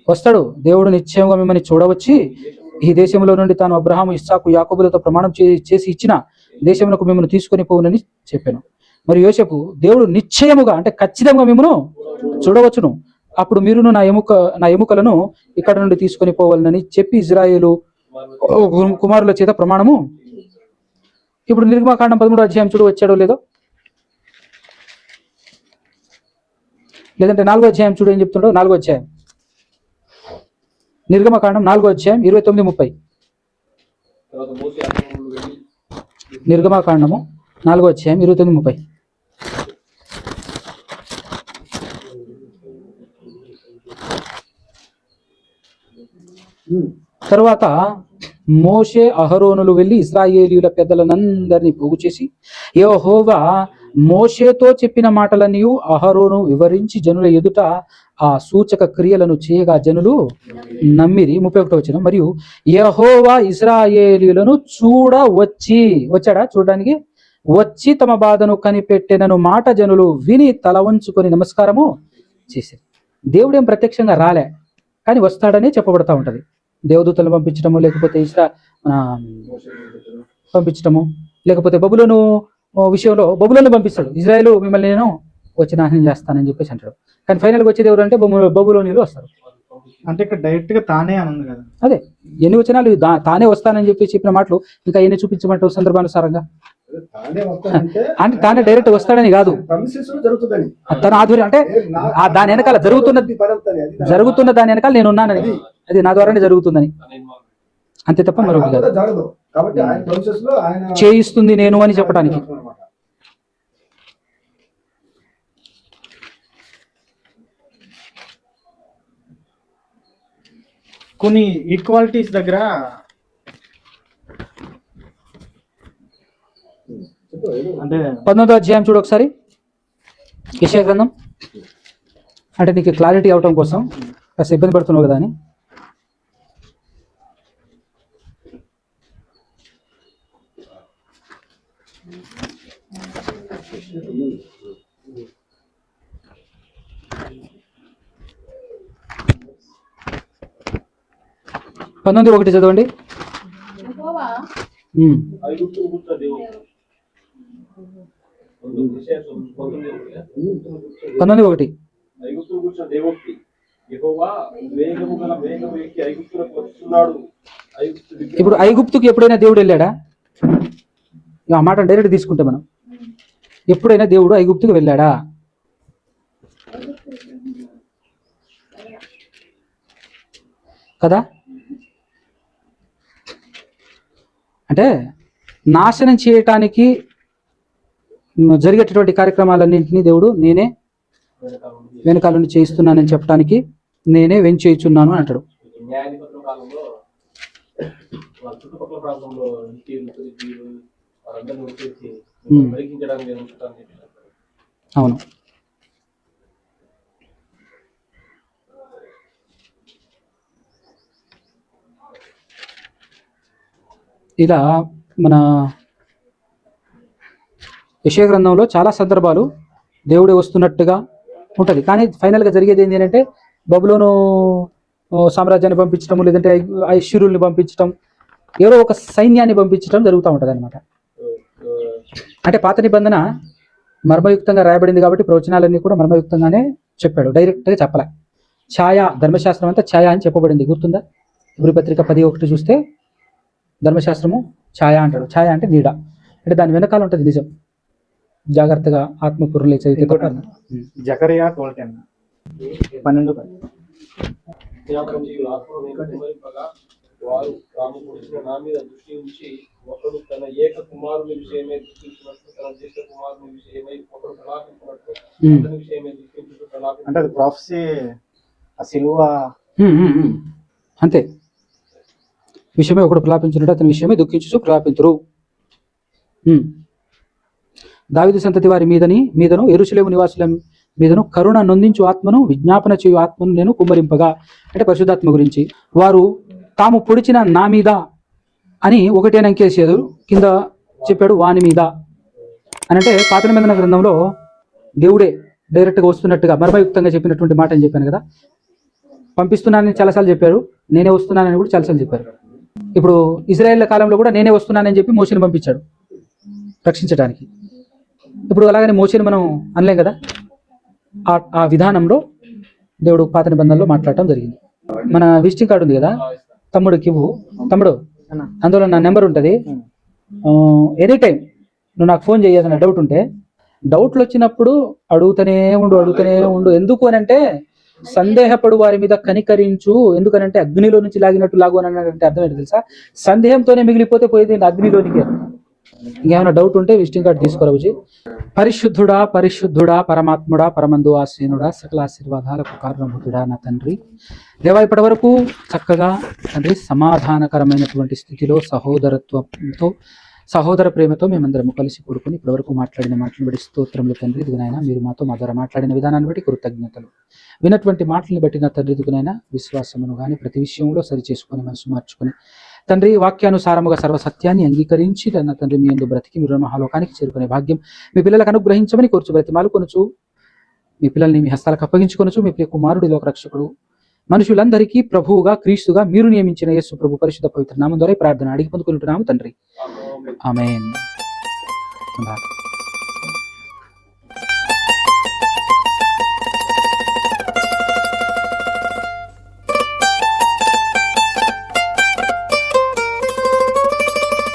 Speaker 2: వస్తాడు, దేవుడు నిశ్చయంగా మిమ్మల్ని చూడవచ్చి ఈ దేశంలో నుండి తాను అబ్రహాము ఇస్సాకు యాకోబులతో ప్రమాణం చేసి ఇచ్చిన దేశంలోకి మిమ్మల్ని తీసుకొని పోవునని చెప్పాను. మరి యోసేపు దేవుడు నిశ్చయముగా అంటే ఖచ్చితంగా మిమ్మల్ని చూడవచ్చును, అప్పుడు మీరును నా ఎముకలను ఇక్కడ నుండి తీసుకొని పోవాలని చెప్పి ఇజ్రాయేలు కుమారుల చేత ప్రమాణము. ఇప్పుడు నిర్గమకాండం 13వ అధ్యాయం చూడు, వచ్చాడో లేదో. లేదంటే 4వ అధ్యాయం చూడు ఏం చెప్తున్నాడో. 4వ అధ్యాయం నిర్గమకాండం 4వ అధ్యాయం 29-30. నిర్గమకాండము 4వ అధ్యాయం 29-30. తరువాత మోషే అహరోనులు వెళ్లి ఇశ్రాయేలీయుల పెద్దలనందరినీ పోగు చేసి యెహోవా మోషేతో చెప్పిన మాటలన్నీ అహరోను వివరించి జనుల ఎదుట ఆ సూచక క్రియలను చేయగా జనులు నమ్మిరి. 31వ వచనం. మరియు యెహోవా ఇశ్రాయేలీయులను వచ్చాడా చూడడానికి వచ్చి తమ బాధను కనిపెట్టెనను మాట జనులు విని తల వంచుకొని నమస్కారము చేశారు. దేవుడేం ప్రత్యక్షంగా రాలే, కానీ వస్తాడని చెప్పబడతా ఉంటది. దేవదూతలను పంపించడము, లేకపోతే పంపించడము, లేకపోతే బబులోను విషయంలో బబులోను పంపిస్తాడు. ఇజ్రాయేలు మిమ్మల్ని నేను వచ్చి నాశనం చేస్తానని చెప్పేసి అంటాడు. కానీ ఫైనల్గా వచ్చేది ఎవరు అంటే బబులోనీలు వస్తారు.
Speaker 1: అంటే ఇక్కడ డైరెక్ట్ గా తానే అని ఉంది కదా.
Speaker 2: అదే ఎన్ని వచనాలు తానే వస్తానని చెప్పి చెప్పిన మాటలు ఇంకా ఎన్ని చూపించమంటావు సందర్భానుసారంగా. అంటే తానే డైరెక్ట్ వస్తాడని కాదు, తన ఆధ్వర్యం అంటే దాని వెనకాల జరుగుతున్న దాని వెనకాల నేను ఉన్నానని, అది నా ద్వారానే జరుగుతుందని, అంతే తప్ప మరొకటి కాదు. చేయిస్తుంది నేను అని చెప్పడానికి.
Speaker 1: కొన్ని ఈక్వాలిటీస్ దగ్గర అంటే
Speaker 2: 19వ అధ్యాయం చూడు ఒకసారి, యెషయా గ్రంథం. అంటే నీకు క్లారిటీ అవటం కోసం కాస్త ఇబ్బంది పడుతున్నావు కదా అని. పంతొమ్మిది 1 చదవండి. 19:1. ఇప్పుడు ఐగుప్తుకి ఎప్పుడైనా దేవుడు వెళ్ళాడా? ఆ మాట డైరెక్ట్ తీసుకుంటే మనం, ఎప్పుడైనా దేవుడు ఐగుప్తుకి వెళ్ళాడా? కదా. అంటే నాశనం చేయటానికి జరిగేటటువంటి కార్యక్రమాలన్నింటినీ దేవుడు నేనే వెనకాల నుండి చేయిస్తున్నానని చెప్పడానికి నేనే వెంచేయుచున్నాను అంటాడు.
Speaker 6: న్యాయాధిపతుల కాలంలో వాళ్ళ చుట్టుపక్కల ప్రాంతంలో జీవులు వారందరినీ వచ్చేసి పరీక్షించడానికి ఉంచడానికి.
Speaker 2: అవును. ఇలా మన యెషయా గ్రంథంలో చాలా సందర్భాలు దేవుడే వస్తున్నట్టుగా ఉంటుంది. కానీ ఫైనల్గా జరిగేది ఏంటి అంటే బబులోను సామ్రాజ్యాన్ని పంపించడం, లేదంటే అష్షూరుల్ని పంపించడం, ఎవరో ఒక సైన్యాన్ని పంపించడం జరుగుతూ ఉంటుంది అనమాట. అంటే పాత నిబంధన మర్మయుక్తంగా రాయబడింది కాబట్టి ప్రవచనాలన్నీ కూడా మర్మయుక్తంగానే చెప్పాడు, డైరెక్ట్గా చెప్పలే. ఛాయ, ధర్మశాస్త్రం అంతా ఛాయ అని చెప్పబడింది, గుర్తుందా? ఇబ్రీ పత్రిక 10:1 చూస్తే ధర్మశాస్త్రము ఛాయ అంటాడు. ఛాయ అంటే నీడ, అంటే దాని వెనకాల ఉంటుంది నిజం. జాగ్రత్తగా ఆత్మపూర్ణలే చదివితే
Speaker 1: జకరియా 12:10.
Speaker 6: వారు తాము పుట్టిన నా మీద దృష్టి ఉంచి ఒకడు తన ఏక కుమారుని విషయమై దృష్టించినట్టు, తన జ్యేష్ఠ కుమారుని విషయమై ఒకడు ప్రలాపించినట్టు, అతని విషయమై దృష్టించుతూ
Speaker 1: అంటే అది ప్రాఫెసీ, ఆ సిలువ
Speaker 2: అంతే. విషయమే ఒకడు ప్రలాపించినట్టు అతని విషయమే దుఃఖించుచు ప్రలాపింతురు. దావీదు సంతతి వారి మీదను యెరూషలేము నివాసుల మీదను కరుణ నొందించు ఆత్మను, విజ్ఞాపన చేయు ఆత్మను నేను కుమ్మరింపగా, అంటే పరిశుద్ధాత్మ గురించి. వారు తాము పొడిచిన నా మీద అని ఒకటే అంకేసేదు, కింద చెప్పాడు వాని మీద అని. అంటే పాత నిబంధన గ్రంథంలో దేవుడే డైరెక్ట్గా వస్తున్నట్టుగా మర్మయుక్తంగా చెప్పినటువంటి మాట అని చెప్పాను కదా. పంపిస్తున్నానని చాలాసార్లు చెప్పారు, నేనే వస్తున్నానని కూడా చాలాసార్లు చెప్పారు. ఇప్పుడు ఇజ్రాయేళ్ల కాలంలో కూడా నేనే వస్తున్నానని చెప్పి మోషేని పంపించాడు రక్షించడానికి. ఇప్పుడు అలాగనే మోషేని మనం అనలేం కదా. ఆ విధానంలో దేవుడు పాత నిబంధనలో మాట్లాడటం జరిగింది. మన విజిటింగ్ కార్డు ఉంది కదా, తమ్ముడికి ఇవ్వు. తమ్ముడు, అందులో నా నెంబర్ ఉంటుంది. ఎనీ టైం నువ్వు నాకు ఫోన్ చేయదన్న డౌట్ ఉంటే, డౌట్లు వచ్చినప్పుడు అడుగుతూనే ఉండు. ఎందుకు అని అంటే సందేహపడు వారి మీద కనికరించు. ఎందుకనంటే అగ్నిలో నుంచి లాగినట్టు లాగు అని అంటే అర్థం ఏంటి తెలుసా? సందేహంతోనే మిగిలిపోతే పోయేది అగ్నిలోనికి. ఇంకేమైనా డౌట్ ఉంటే విజిటింగ్ కార్డు తీసుకోవచ్చు. పరిశుద్ధుడా పరమాత్ముడా పరమందు ఆసీనుడా సకల ఆశీర్వాదాలకు కారణభూతుడా నా తండ్రి దేవా, ఇప్పటి వరకు చక్కగా తండ్రి సమాధానకరమైనటువంటి స్థితిలో సహోదరత్వంతో, సహోదర ప్రేమతో మేమందరము కలిసి కూడుకుని ఇప్పటివరకు మాట్లాడిన మాటలను బట్టి స్తోత్రములు తండ్రి. ఇదిగునైనా మీరు మాతో మా ద్వారా మాట్లాడిన విధానాన్ని బట్టి కృతజ్ఞతలు. విన్నటువంటి మాటలను బట్టి నా తండ్రి ఇదిగునైనా విశ్వాసమును కానీ ప్రతి విషయంలో సరి చేసుకుని మనసు మార్చుకుని తండ్రి వాక్యానుసారముగా సర్వసత్యాన్ని అంగీకరించి నా తండ్రి మీ యందు బ్రతికి మీరు మహాలోకానికి చేరుకునే భాగ్యం మీ పిల్లలకు అనుగ్రహించమని కోర్చు బ్రతిమాలు కొనుచు మీ పిల్లల్ని మీ హస్తాలకు అప్పగించుకొనుచు మీ ప్రియ కుమారుడు లోక రక్షకుడు మనుషులందరికీ ప్రభువుగా క్రీస్తుగా మీరు నియమించిన యేసు ప్రభు పరిశుద్ధ పవిత్ర నామం ద్వారా ప్రార్థన అడిగి పొందుకుంటున్నాము తండ్రి. ఆమేన్.